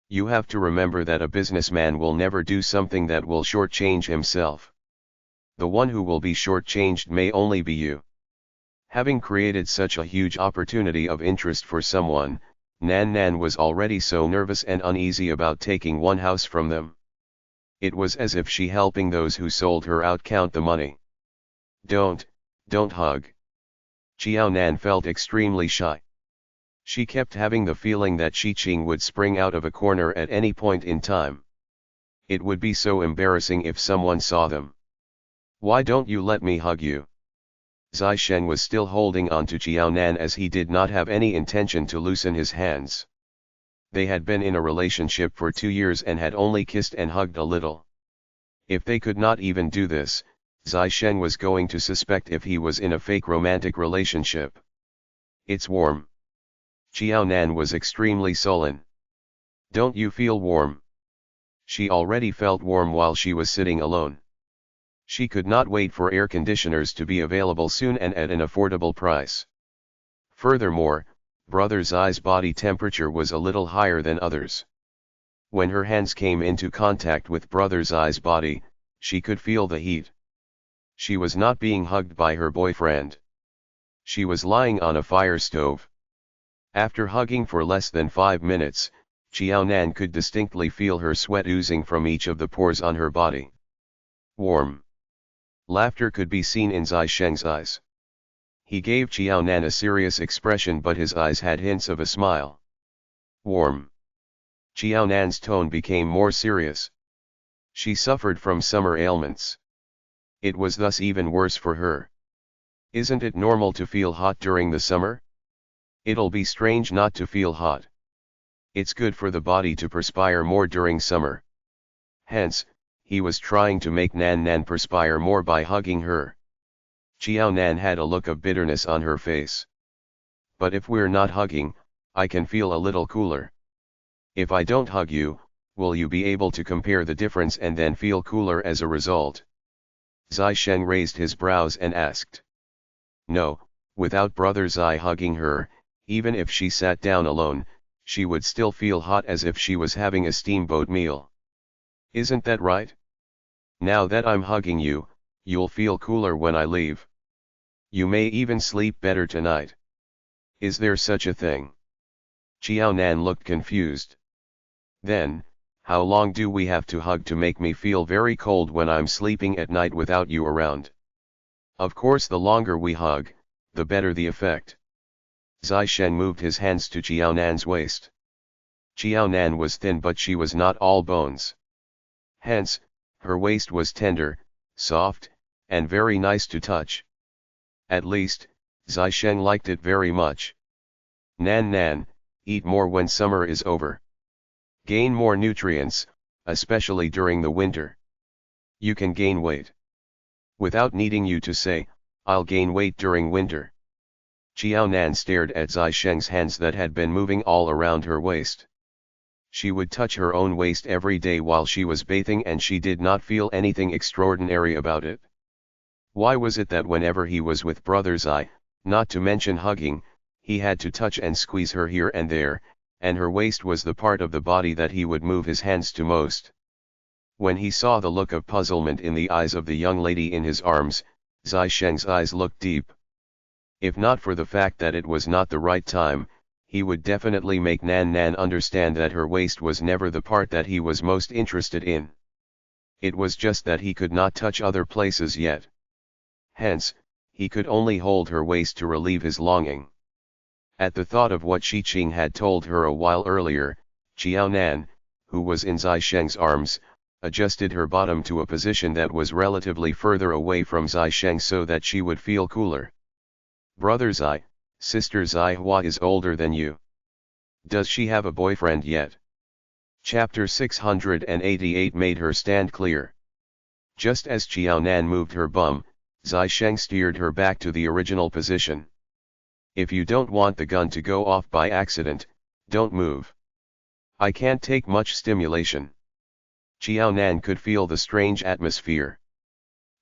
You have to remember that a businessman will never do something that will shortchange himself. The one who will be shortchanged may only be you. Having created such a huge opportunity of interest for someone, Nan Nan was already so nervous and uneasy about taking one house from them. It was as if she helping those who sold her out count the money. Don't hug. Jiaonan felt extremely shy. She kept having the feeling that Xiqing would spring out of a corner at any point in time. It would be so embarrassing if someone saw them. Why don't you let me hug you? Zai Sheng was still holding on to Jiaonan as he did not have any intention to loosen his hands. They had been in a relationship for 2 years and had only kissed and hugged a little. If they could not even do this, Zai Sheng was going to suspect if he was in a fake romantic relationship. It's warm. Jiaonan was extremely sullen. Don't you feel warm? She already felt warm while she was sitting alone. She could not wait for air conditioners to be available soon and at an affordable price. Furthermore, Brother Zai's body temperature was a little higher than others. When her hands came into contact with Brother Zai's body, she could feel the heat. She was not being hugged by her boyfriend. She was lying on a fire stove. After hugging for less than 5 minutes, Jiaonan could distinctly feel her sweat oozing from each of the pores on her body. Warm. Laughter could be seen in Zai Sheng's eyes. He gave Jiaonan a serious expression but his eyes had hints of a smile. Warm. Jiaonan's tone became more serious. She suffered from summer ailments. It was thus even worse for her. Isn't it normal to feel hot during the summer? It'll be strange not to feel hot. It's good for the body to perspire more during summer. Hence, he was trying to make Nan Nan perspire more by hugging her. Jiaonan had a look of bitterness on her face. But if we're not hugging, I can feel a little cooler. If I don't hug you, will you be able to compare the difference and then feel cooler as a result? Zai Sheng raised his brows and asked. No, without Brother Zai hugging her, even if she sat down alone, she would still feel hot as if she was having a steamboat meal. Isn't that right? Now that I'm hugging you, you'll feel cooler when I leave. You may even sleep better tonight. Is there such a thing? Jiaonan looked confused. Then, how long do we have to hug to make me feel very cold when I'm sleeping at night without you around? Of course the longer we hug, the better the effect. Zai Sheng moved his hands to Qiaonan's waist. Qiaonan was thin but she was not all bones. Hence, her waist was tender, soft, and very nice to touch. At least, Zai Sheng liked it very much. Nan Nan, eat more when summer is over. Gain more nutrients, especially during the winter. You can gain weight. Without needing you to say, I'll gain weight during winter. Qiaonan stared at Zai Sheng's hands that had been moving all around her waist. She would touch her own waist every day while she was bathing and she did not feel anything extraordinary about it. Why was it that whenever he was with Brother Zai, not to mention hugging, he had to touch and squeeze her here and there, and her waist was the part of the body that he would move his hands to most? When he saw the look of puzzlement in the eyes of the young lady in his arms, Zai Sheng's eyes looked deep. If not for the fact that it was not the right time, he would definitely make Nan Nan understand that her waist was never the part that he was most interested in. It was just that he could not touch other places yet. Hence, he could only hold her waist to relieve his longing. At the thought of what Shi Qing had told her a while earlier, Qiaonan, who was in Zai Sheng's arms, adjusted her bottom to a position that was relatively further away from Zai Sheng so that she would feel cooler. Brother Zai, Sister Zai Hua is older than you. Does she have a boyfriend yet? Chapter 688 made her stand clear. Just as Qiaonan moved her bum, Zai Sheng steered her back to the original position. If you don't want the gun to go off by accident, don't move. I can't take much stimulation. Qiaonan could feel the strange atmosphere.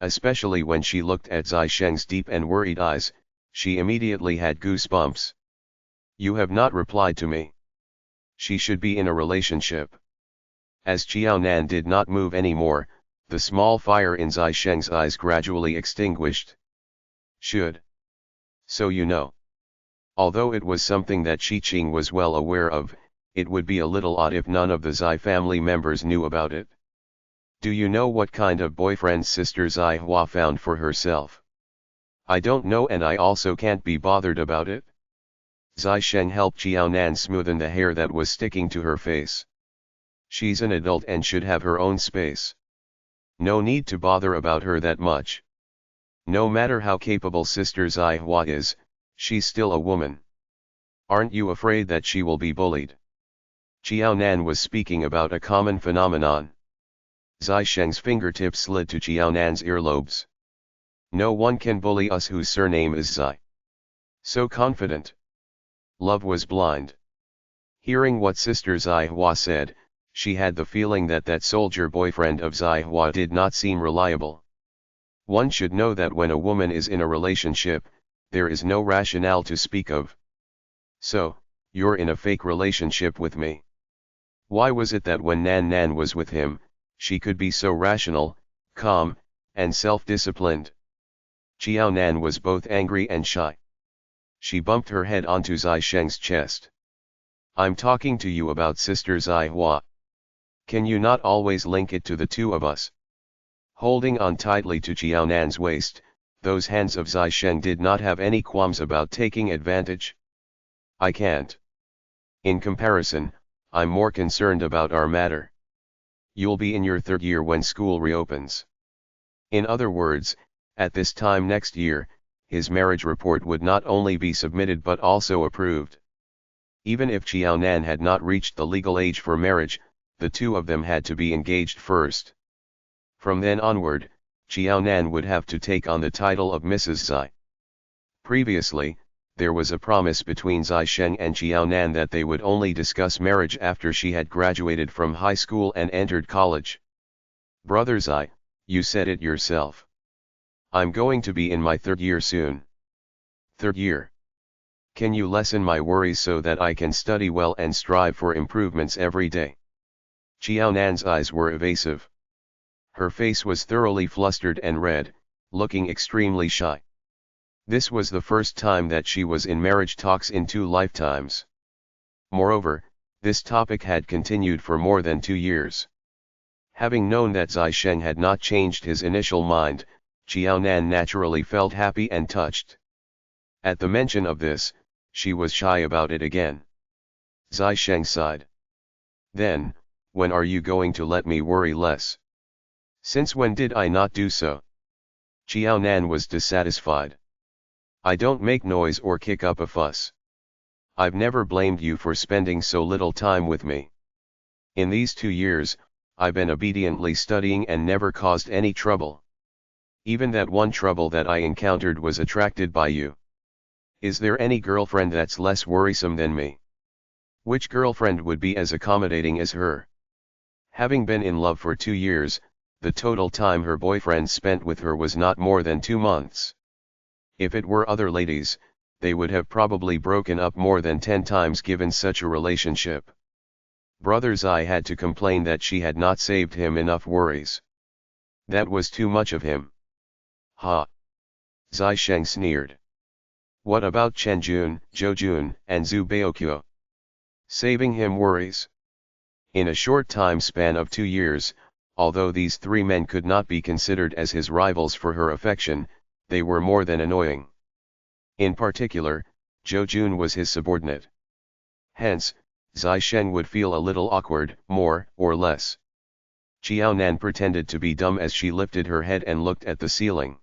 Especially when she looked at Zai Sheng's deep and worried eyes, she immediately had goosebumps. You have not replied to me. She should be in a relationship. As Qiaonan did not move anymore, the small fire in Zai Sheng's eyes gradually extinguished. Should. So you know. Although it was something that Shi Qing was well aware of, it would be a little odd if none of the Zai family members knew about it. Do you know what kind of boyfriend Sister Zai Hua found for herself? I don't know and I also can't be bothered about it. Zai Sheng helped Qiaonan smoothen the hair that was sticking to her face. She's an adult and should have her own space. No need to bother about her that much. No matter how capable Sister Zai Hua is, she's still a woman. Aren't you afraid that she will be bullied? Qiaonan was speaking about a common phenomenon. Zai Sheng's fingertips slid to Qiaonan's earlobes. No one can bully us whose surname is Zai. So confident. Love was blind. Hearing what Sister Zai Hua said, she had the feeling that that soldier boyfriend of Zai Hua did not seem reliable. One should know that when a woman is in a relationship, there is no rationale to speak of. So, you're in a fake relationship with me. Why was it that when Nan Nan was with him, she could be so rational, calm, and self-disciplined? Qiaonan was both angry and shy. She bumped her head onto Zai Sheng's chest. I'm talking to you about Sister Zai Hua. Can you not always link it to the two of us? Holding on tightly to Qiaonan's waist, those hands of Zai Sheng did not have any qualms about taking advantage. I can't. In comparison, I'm more concerned about our matter. You'll be in your third year when school reopens. In other words, at this time next year, his marriage report would not only be submitted but also approved. Even if Qiaonan had not reached the legal age for marriage, the two of them had to be engaged first. From then onward, Qiaonan would have to take on the title of Mrs. Zai. Previously, there was a promise between Zai Sheng and Qiaonan that they would only discuss marriage after she had graduated from high school and entered college. Brother Zai, you said it yourself. I'm going to be in my third year soon. Third year. Can you lessen my worries so that I can study well and strive for improvements every day? Qiaonan's eyes were evasive. Her face was thoroughly flustered and red, looking extremely shy. This was the first time that she was in marriage talks in 2 lifetimes. Moreover, this topic had continued for more than 2 years. Having known that Zai Sheng had not changed his initial mind, Jiaonan naturally felt happy and touched. At the mention of this, she was shy about it again. Zai Sheng sighed. Then, when are you going to let me worry less? Since when did I not do so? Jiaonan was dissatisfied. I don't make noise or kick up a fuss. I've never blamed you for spending so little time with me. In these 2 years, I've been obediently studying and never caused any trouble. Even that one trouble that I encountered was attracted by you. Is there any girlfriend that's less worrisome than me? Which girlfriend would be as accommodating as her? Having been in love for 2 years, the total time her boyfriend spent with her was not more than 2 months. If it were other ladies, they would have probably broken up more than 10 times given such a relationship. Brother Zai had to complain that she had not saved him enough worries. That was too much of him. Ha! Zai Sheng sneered. What about Chen Jun, Zhou Jun, and Zhu Baoqiu? Saving him worries? In a short time span of 2 years, although these 3 men could not be considered as his rivals for her affection, they were more than annoying. In particular, Zhou Jun was his subordinate. Hence, Zai Sheng would feel a little awkward, more or less. Jiaonan pretended to be dumb as she lifted her head and looked at the ceiling.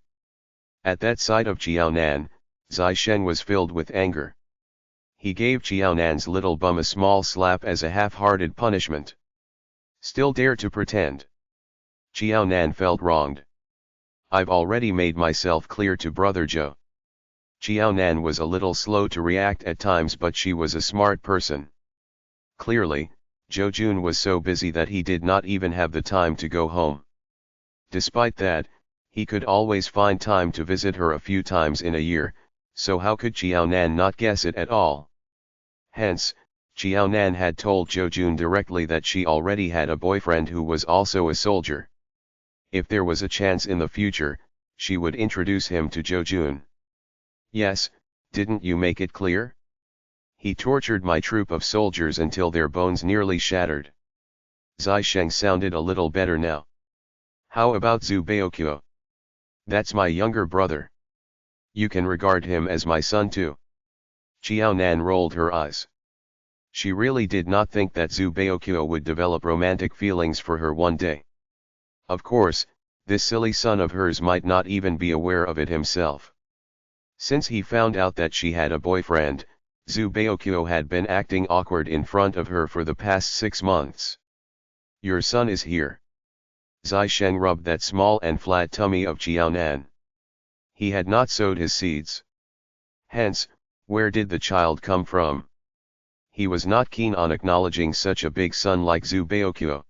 At that sight of Jiaonan, Zai Sheng was filled with anger. He gave Jiaonan's little bum a small slap as a half-hearted punishment. Still dare to pretend? Jiaonan felt wronged. I've already made myself clear to Brother Zhou. Jiaonan was a little slow to react at times, but she was a smart person. Clearly, Zhou Jun was so busy that he did not even have the time to go home. Despite that, he could always find time to visit her a few times in a year, so how could Jiaonan not guess it at all? Hence, Jiaonan had told Zhou Jun directly that she already had a boyfriend who was also a soldier. If there was a chance in the future, she would introduce him to Zhou Jun. Yes, didn't you make it clear? He tortured my troop of soldiers until their bones nearly shattered. Zai Sheng sounded a little better now. How about Zhu Baoqiu? That's my younger brother. You can regard him as my son too. Jiaonan rolled her eyes. She really did not think that Zhu Baoqiu would develop romantic feelings for her one day. Of course, this silly son of hers might not even be aware of it himself. Since he found out that she had a boyfriend, Zhu Baoqiu had been acting awkward in front of her for the past 6 months. Your son is here. Zai Sheng rubbed that small and flat tummy of Jiaonan. He had not sowed his seeds. Hence, where did the child come from? He was not keen on acknowledging such a big son like Zhu Baoqiu.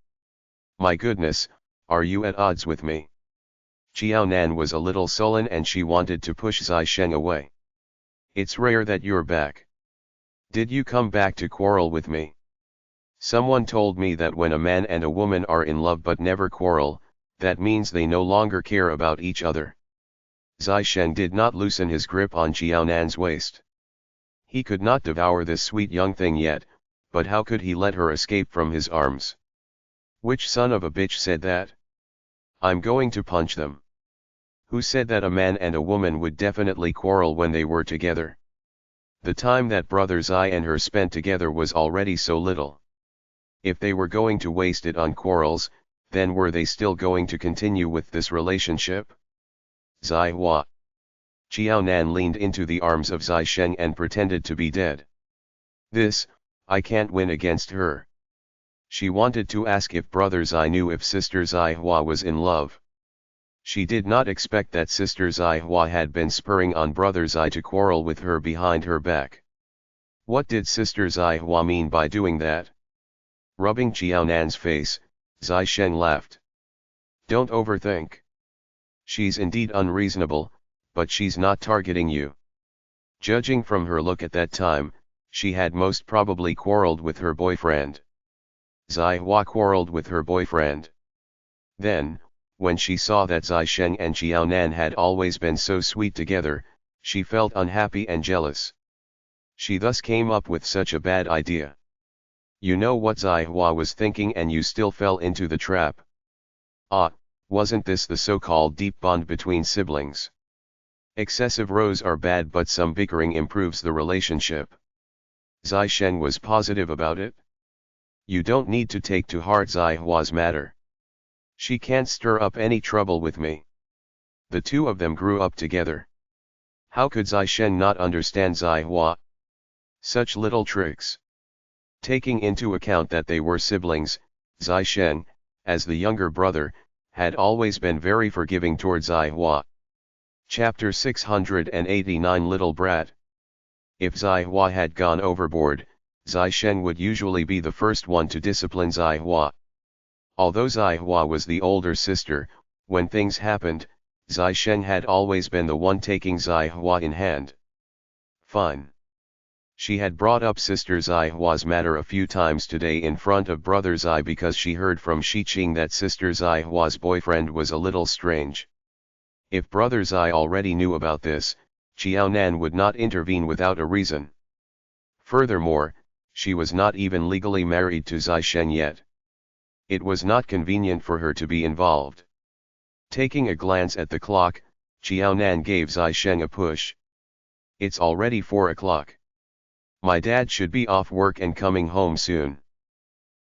My goodness, are you at odds with me? Jiaonan was a little sullen and she wanted to push Zai Sheng away. It's rare that you're back. Did you come back to quarrel with me? Someone told me that when a man and a woman are in love but never quarrel, that means they no longer care about each other. Zai Sheng did not loosen his grip on Jiaonan's waist. He could not devour this sweet young thing yet, but how could he let her escape from his arms? Which son of a bitch said that? I'm going to punch them. Who said that a man and a woman would definitely quarrel when they were together? The time that Brother Zai and her spent together was already so little. If they were going to waste it on quarrels, then were they still going to continue with this relationship? Zai Hua. Jiaonan leaned into the arms of Zai Sheng and pretended to be dead. I can't win against her. She wanted to ask if Brother Zai knew if Sister Zai Hua was in love. She did not expect that Sister Zai Hua had been spurring on Brother Zai to quarrel with her behind her back. What did Sister Zai Hua mean by doing that? Rubbing Jiaonan's face, Zai Sheng laughed. Don't overthink. She's indeed unreasonable, but she's not targeting you. Judging from her look at that time, she had most probably quarreled with her boyfriend. Zai Hua quarreled with her boyfriend. Then, when she saw that Zai Sheng and Jiaonan had always been so sweet together, she felt unhappy and jealous. She thus came up with such a bad idea. You know what Zai Hua was thinking and you still fell into the trap. Ah, Wasn't this the so-called deep bond between siblings? Excessive rows are bad, but some bickering improves the relationship. Zai Shen was positive about it. You don't need to take to heart Zai Hua's matter. She can't stir up any trouble with me. The two of them grew up together. How could Zai Shen not understand Zai Hua? Such little tricks. Taking into account that they were siblings, Zai Shen, as the younger brother, had always been very forgiving toward Zai Hua. Chapter 689 Little Brat. If Zai Hua had gone overboard, Zai Shen would usually be the first one to discipline Zai Hua. Although Zai Hua was the older sister, when things happened, Zai Shen had always been the one taking Zai Hua in hand. Fine. She had brought up sister Zai Hua's matter a few times today in front of brother Zai because she heard from Shiqing that sister Zai Hua's boyfriend was a little strange. If brother Zai already knew about this, Qiaonan would not intervene without a reason. Furthermore, she was not even legally married to Zai Shen yet. It was not convenient for her to be involved. Taking a glance at the clock, Qiaonan gave Zai Shen a push. It's already 4 o'clock. My dad should be off work and coming home soon.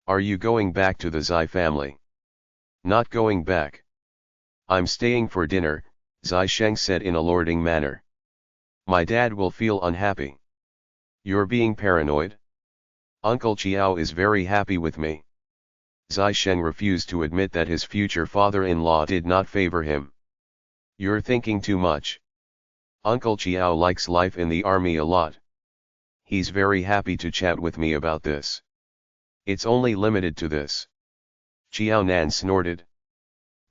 Are you going back to the Zai family? Not going back. I'm staying for dinner, Zai Sheng said in a lording manner. My dad will feel unhappy. You're being paranoid? Uncle Qiao is very happy with me. Zai Sheng refused to admit that his future father-in-law did not favor him. You're thinking too much. Uncle Qiao likes life in the army a lot. He's very happy to chat with me about this. It's only limited to this. Qiaonan snorted.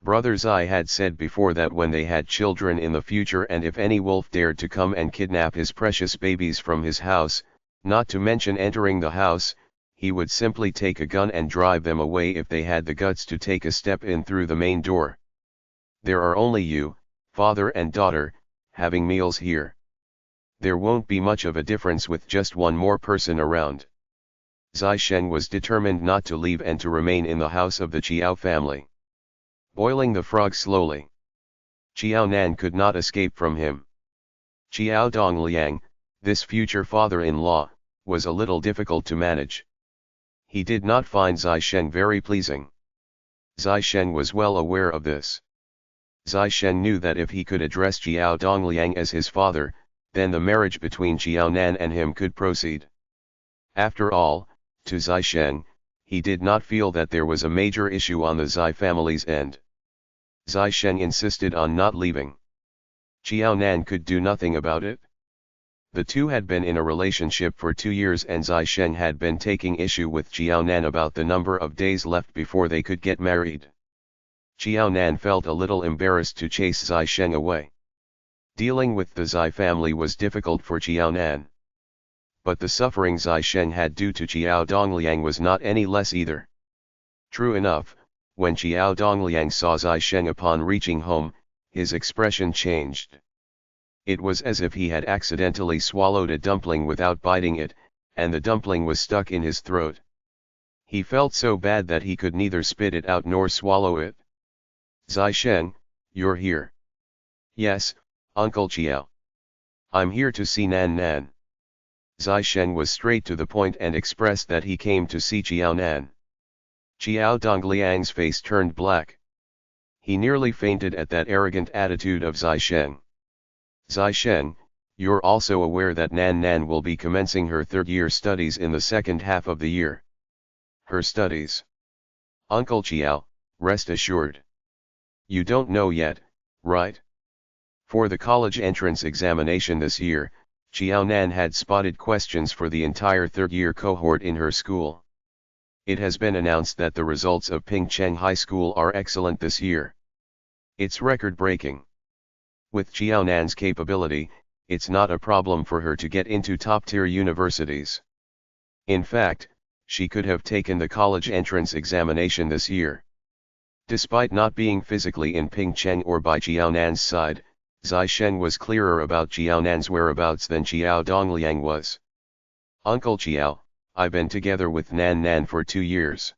Brother Zai had said before that when they had children in the future and if any wolf dared to come and kidnap his precious babies from his house, not to mention entering the house, he would simply take a gun and drive them away if they had the guts to take a step in through the main door. There are only you, father and daughter, having meals here. There won't be much of a difference with just one more person around. Zai Shen was determined not to leave and to remain in the house of the Qiao family. Boiling the frog slowly. Qiaonan could not escape from him. Qiao Dongliang, this future father-in-law, was a little difficult to manage. He did not find Zai Shen very pleasing. Zai Shen was well aware of this. Zai Shen knew that if he could address Qiao Dongliang as his father, then the marriage between Qiaonan and him could proceed. After all, to Zai Shen, he did not feel that there was a major issue on the Zai family's end. Zai Shen insisted on not leaving. Qiaonan could do nothing about it. The two had been in a relationship for 2 years and Zai Shen had been taking issue with Qiaonan about the number of days left before they could get married. Qiaonan felt a little embarrassed to chase Zai Shen away. Dealing with the Zai family was difficult for Qiaonan. But the suffering Zai Shen had due to Qiao Dongliang was not any less either. True enough, when Qiao Dongliang saw Zai Shen upon reaching home, his expression changed. It was as if he had accidentally swallowed a dumpling without biting it, and the dumpling was stuck in his throat. He felt so bad that he could neither spit it out nor swallow it. Zai Shen, you're here. Yes, Uncle Qiao. I'm here to see Nan Nan. Zai Shen was straight to the point and expressed that he came to see Qiaonan. Qiao Dongliang's face turned black. He nearly fainted at that arrogant attitude of Zai Shen. Zai Shen, you're also aware that Nan Nan will be commencing her third-year studies in the second half of the year. Her studies. Uncle Qiao, rest assured. You don't know yet, right? For the college entrance examination this year, Qiaonan had spotted questions for the entire third-year cohort in her school. It has been announced that the results of Pingcheng High School are excellent this year. It's record-breaking. With Qiaonan's capability, it's not a problem for her to get into top-tier universities. In fact, she could have taken the college entrance examination this year. Despite not being physically in Pingcheng or by Qiaonan's side, Zai Shen was clearer about Qiaonan's whereabouts than Qiao Dongliang was. Uncle Qiao, I've been together with Nan Nan for 2 years.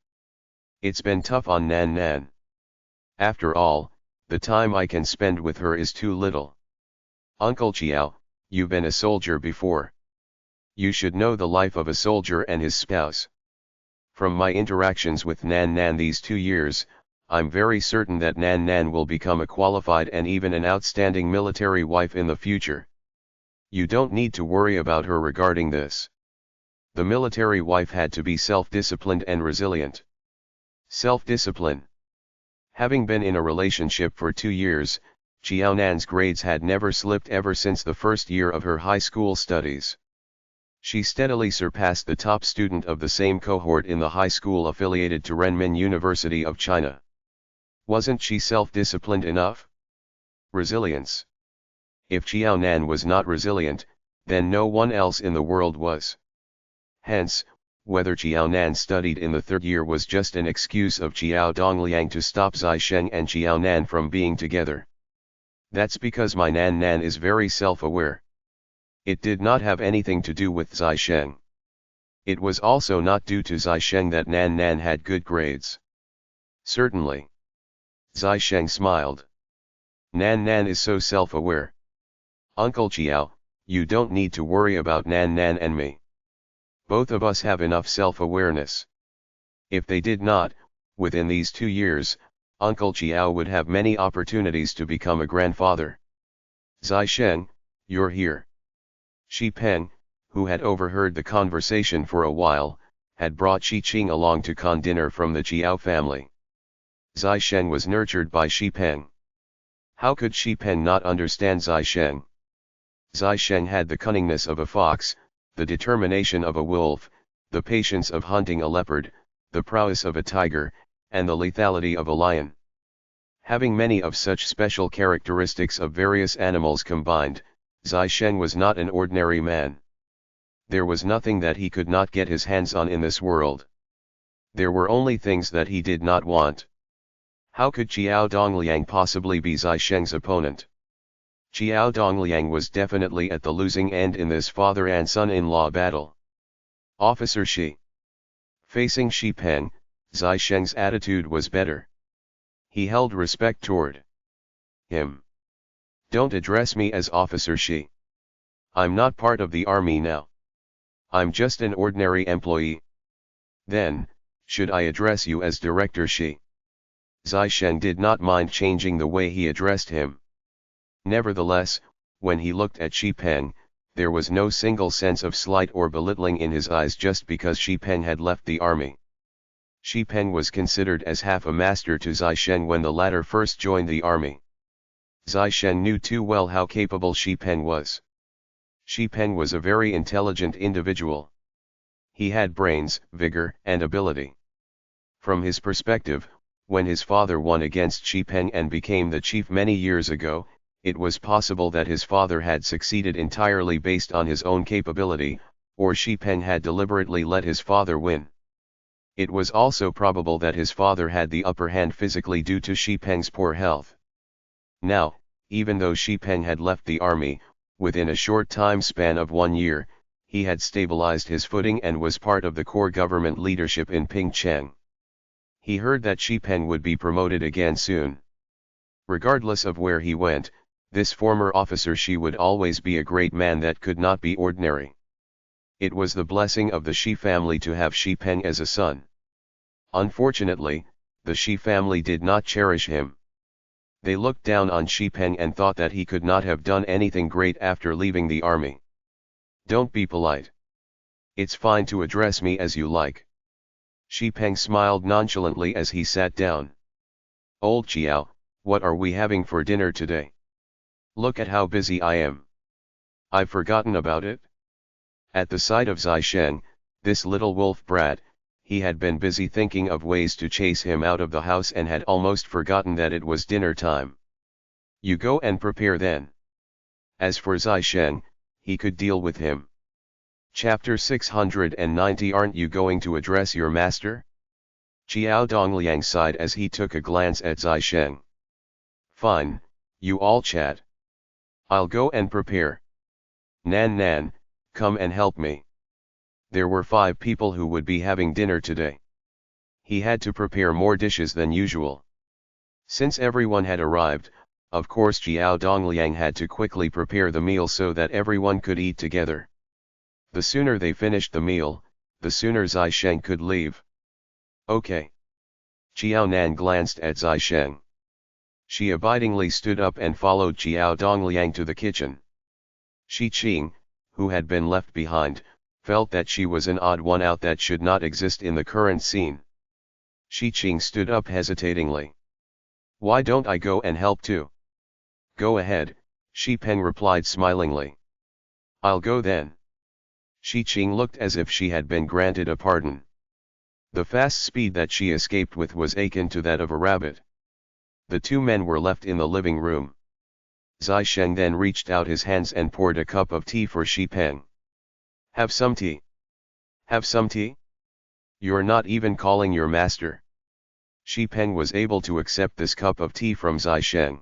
It's been tough on Nan Nan. After all, the time I can spend with her is too little. Uncle Chiao, you've been a soldier before. You should know the life of a soldier and his spouse. From my interactions with Nan Nan these 2 years, I'm very certain that Nan Nan will become a qualified and even an outstanding military wife in the future. You don't need to worry about her regarding this. The military wife had to be self-disciplined and resilient. Self-discipline. Having been in a relationship for 2 years, Chiao Nan's grades had never slipped ever since the first year of her high school studies. She steadily surpassed the top student of the same cohort in the high school affiliated to Renmin University of China. Wasn't she self-disciplined enough? Resilience. If Chiao Nan was not resilient, then no one else in the world was. Hence, whether Chiao Nan studied in the 3rd year was just an excuse of Chiao Dongliang to stop Zai Sheng and Chiao Nan from being together. That's because my Nan Nan is very self-aware. It did not have anything to do with Zai Sheng. It was also not due to Zai Sheng that Nan Nan had good grades. Certainly. Zai Sheng smiled. Nan Nan is so self-aware. Uncle Chiao, you don't need to worry about Nan Nan and me. Both of us have enough self-awareness. If they did not, within these 2 years, Uncle Chiao would have many opportunities to become a grandfather. Zai Sheng, you're here. Shi Peng, who had overheard the conversation for a while, had brought Shi Qing along to con dinner from the Chiao family. Zai Sheng was nurtured by Shi Peng. How could Shi Peng not understand Zai Sheng? Zai Sheng had the cunningness of a fox, the determination of a wolf, the patience of hunting a leopard, the prowess of a tiger, and the lethality of a lion. Having many of such special characteristics of various animals combined, Zai Sheng was not an ordinary man. There was nothing that he could not get his hands on in this world. There were only things that he did not want. How could Chiao Dongliang possibly be Zai Sheng's opponent? Chiao Dongliang was definitely at the losing end in this father and son-in-law battle. Officer Shi. Facing Shi Peng, Zai Sheng's attitude was better. He held respect toward him. Don't address me as Officer Shi. I'm not part of the army now. I'm just an ordinary employee. Then, should I address you as Director Shi? Zai Sheng did not mind changing the way he addressed him. Nevertheless, when he looked at Shi Peng, there was no single sense of slight or belittling in his eyes just because Shi Peng had left the army. Shi Peng was considered as half a master to Zai Sheng when the latter first joined the army. Zai Sheng knew too well how capable Shi Peng was. Shi Peng was a very intelligent individual. He had brains, vigor, and ability. From his perspective, when his father won against Shi Peng and became the chief many years ago, it was possible that his father had succeeded entirely based on his own capability, or Shi Peng had deliberately let his father win. It was also probable that his father had the upper hand physically due to Shi Peng's poor health. Now, even though Shi Peng had left the army, within a short time span of 1 year, he had stabilized his footing and was part of the core government leadership in Pingcheng. He heard that Shi Peng would be promoted again soon. Regardless of where he went, this former officer Shi would always be a great man that could not be ordinary. It was the blessing of the Shi family to have Shi Peng as a son. Unfortunately, the Shi family did not cherish him. They looked down on Shi Peng and thought that he could not have done anything great after leaving the army. Don't be polite. It's fine to address me as you like. Shi Peng smiled nonchalantly as he sat down. Old Chiao, what are we having for dinner today? Look at how busy I am. I've forgotten about it. At the sight of Zai Sheng, this little wolf brat, he had been busy thinking of ways to chase him out of the house and had almost forgotten that it was dinner time. You go and prepare then. As for Zai Sheng, he could deal with him. Chapter 690. Aren't you going to address your master? Chiao Dongliang sighed as he took a glance at Zai Sheng. Fine, you all chat. I'll go and prepare. Nan Nan, come and help me. There were 5 people who would be having dinner today. He had to prepare more dishes than usual. Since everyone had arrived, of course Jiao Dongliang had to quickly prepare the meal so that everyone could eat together. The sooner they finished the meal, the sooner Zai Sheng could leave. Okay. Jiao Nan glanced at Zai Sheng. She abidingly stood up and followed Jiao Dongliang to the kitchen. Shi Qing, who had been left behind, felt that she was an odd one out that should not exist in the current scene. Shi Qing stood up hesitatingly. Why don't I go and help too? Go ahead, Shi Peng replied smilingly. I'll go then. Shi Qing looked as if she had been granted a pardon. The fast speed that she escaped with was akin to that of a rabbit. The two men were left in the living room. Zai Sheng then reached out his hands and poured a cup of tea for Shi Peng. Have some tea. Have some tea? You're not even calling your master. Shi Peng was able to accept this cup of tea from Zai Sheng.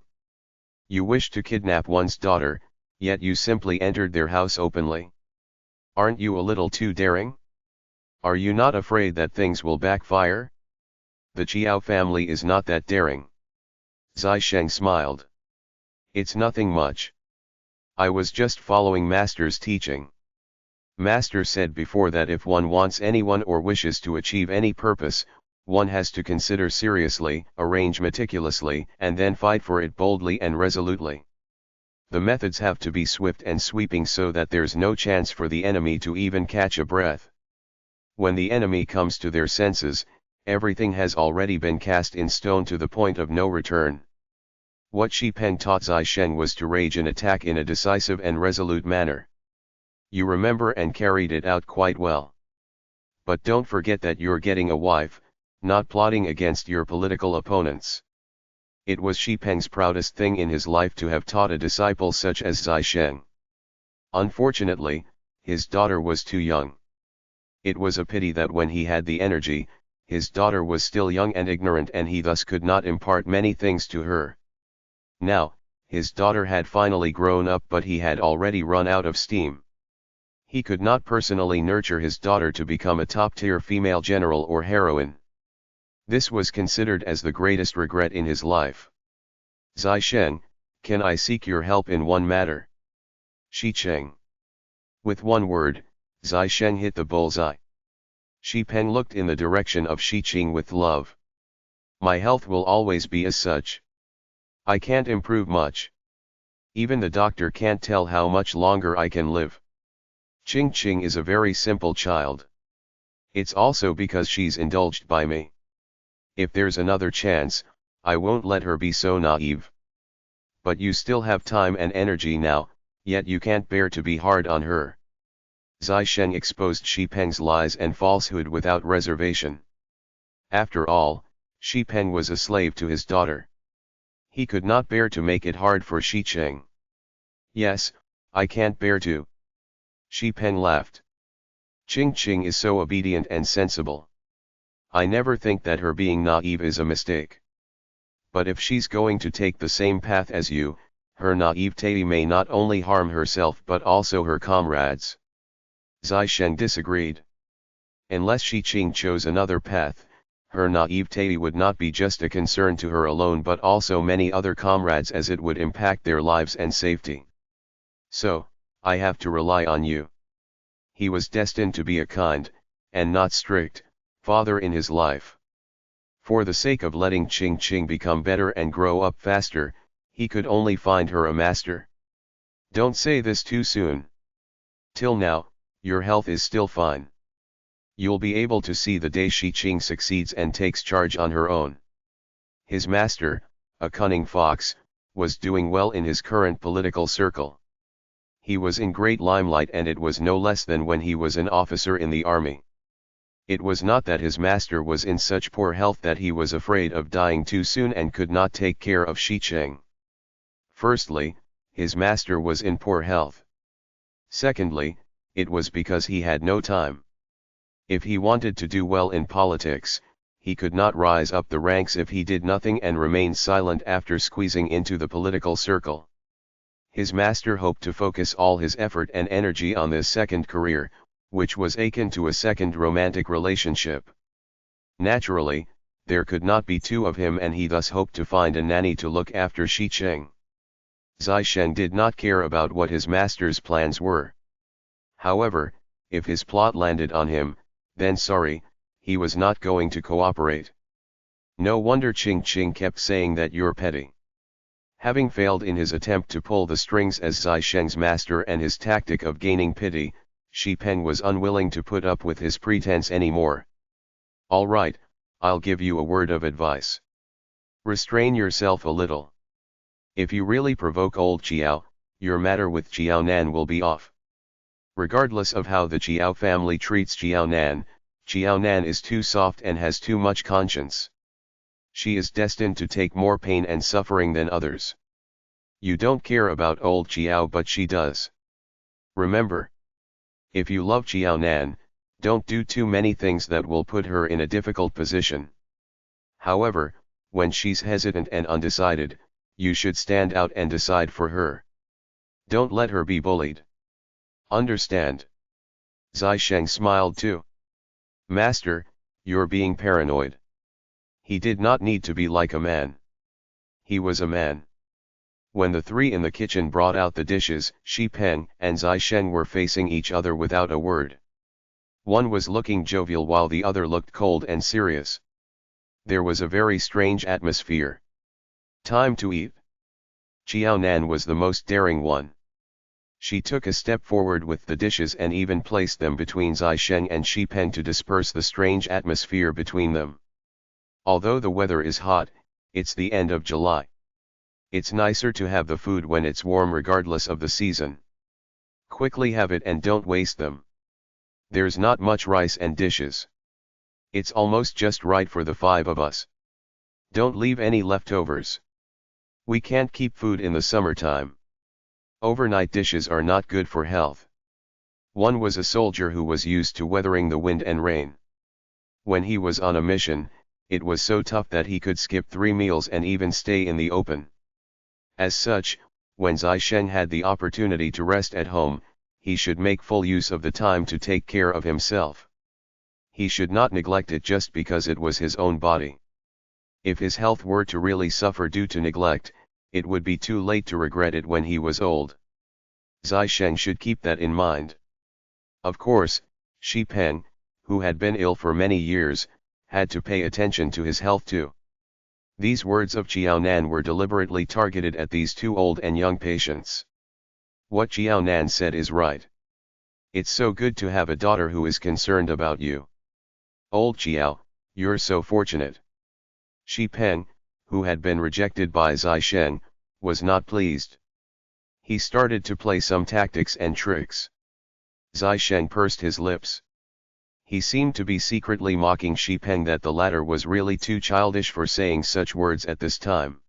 You wish to kidnap one's daughter, yet you simply entered their house openly. Aren't you a little too daring? Are you not afraid that things will backfire? The Chiao family is not that daring. Zai Sheng smiled. It's nothing much. I was just following Master's teaching. Master said before that if one wants anyone or wishes to achieve any purpose, one has to consider seriously, arrange meticulously, and then fight for it boldly and resolutely. The methods have to be swift and sweeping so that there's no chance for the enemy to even catch a breath. When the enemy comes to their senses, everything has already been cast in stone to the point of no return. What Shi Peng taught Zai Sheng was to rage and attack in a decisive and resolute manner. You remember and carried it out quite well. But don't forget that you're getting a wife, not plotting against your political opponents. It was Shi Peng's proudest thing in his life to have taught a disciple such as Zai Sheng. Unfortunately, his daughter was too young. It was a pity that when he had the energy, his daughter was still young and ignorant and he thus could not impart many things to her. Now, his daughter had finally grown up but he had already run out of steam. He could not personally nurture his daughter to become a top-tier female general or heroine. This was considered as the greatest regret in his life. Zai Sheng, can I seek your help in one matter? Shi Cheng. With one word, Zai Sheng hit the bullseye. Shi Peng looked in the direction of Shi Qing with love. My health will always be as such. I can't improve much. Even the doctor can't tell how much longer I can live. Qing Qing is a very simple child. It's also because she's indulged by me. If there's another chance, I won't let her be so naive. But you still have time and energy now, yet you can't bear to be hard on her. Zai Sheng exposed Shi Peng's lies and falsehood without reservation. After all, Shi Peng was a slave to his daughter. He could not bear to make it hard for Shi Cheng. Yes, I can't bear to. Shi Peng laughed. Qing Qing is so obedient and sensible. I never think that her being naive is a mistake. But if she's going to take the same path as you, her naivete may not only harm herself but also her comrades. Zai Sheng disagreed. Unless Shi Qing chose another path, her naivete would not be just a concern to her alone but also many other comrades as it would impact their lives and safety. So, I have to rely on you. He was destined to be a kind, and not strict, father in his life. For the sake of letting Qing Qing become better and grow up faster, he could only find her a master. Don't say this too soon. Till now, your health is still fine. You'll be able to see the day Shi Qing succeeds and takes charge on her own. His master, a cunning fox, was doing well in his current political circle. He was in great limelight and it was no less than when he was an officer in the army. It was not that his master was in such poor health that he was afraid of dying too soon and could not take care of Shi Qing. Firstly, his master was in poor health. Secondly, it was because he had no time. If he wanted to do well in politics, he could not rise up the ranks if he did nothing and remained silent after squeezing into the political circle. His master hoped to focus all his effort and energy on this second career, which was akin to a second romantic relationship. Naturally, there could not be two of him, and he thus hoped to find a nanny to look after Shi Cheng. Zai Sheng did not care about what his master's plans were. However, if his plot landed on him, then sorry, he was not going to cooperate. No wonder Ching Ching kept saying that you're petty. Having failed in his attempt to pull the strings as Zai Sheng's master and his tactic of gaining pity, Shi Peng was unwilling to put up with his pretense anymore. All right, I'll give you a word of advice. Restrain yourself a little. If you really provoke old Chiao, your matter with Chiao Nan will be off. Regardless of how the Chiao family treats Chiao Nan is too soft and has too much conscience. She is destined to take more pain and suffering than others. You don't care about old Chiao, but she does. Remember, if you love Chiao Nan, don't do too many things that will put her in a difficult position. However, when she's hesitant and undecided, you should stand out and decide for her. Don't let her be bullied. Understand? Zai Sheng smiled too. Master, you're being paranoid. He did not need to be like a man. He was a man. When the three in the kitchen brought out the dishes, Shi Peng and Zai Sheng were facing each other without a word. One was looking jovial while the other looked cold and serious. There was a very strange atmosphere. Time to eat. Chiao Nan was the most daring one. She took a step forward with the dishes and even placed them between Zai Sheng and Shi Peng to disperse the strange atmosphere between them. Although the weather is hot, it's the end of July. It's nicer to have the food when it's warm regardless of the season. Quickly have it and don't waste them. There's not much rice and dishes. It's almost just right for the 5 of us. Don't leave any leftovers. We can't keep food in the summertime. Overnight dishes are not good for health. One was a soldier who was used to weathering the wind and rain. When he was on a mission, it was so tough that he could skip 3 meals and even stay in the open. As such, when Zai Sheng had the opportunity to rest at home, he should make full use of the time to take care of himself. He should not neglect it just because it was his own body. If his health were to really suffer due to neglect, it would be too late to regret it when he was old. Zai Sheng should keep that in mind. Of course, Shi Peng, who had been ill for many years, had to pay attention to his health too. These words of Chiao Nan were deliberately targeted at these 2 old and young patients. What Chiao Nan said is right. It's so good to have a daughter who is concerned about you. Old Chiao, you're so fortunate. Shi Peng, who had been rejected by Zai Sheng, was not pleased. He started to play some tactics and tricks. Zai Sheng pursed his lips. He seemed to be secretly mocking Shi Peng that the latter was really too childish for saying such words at this time.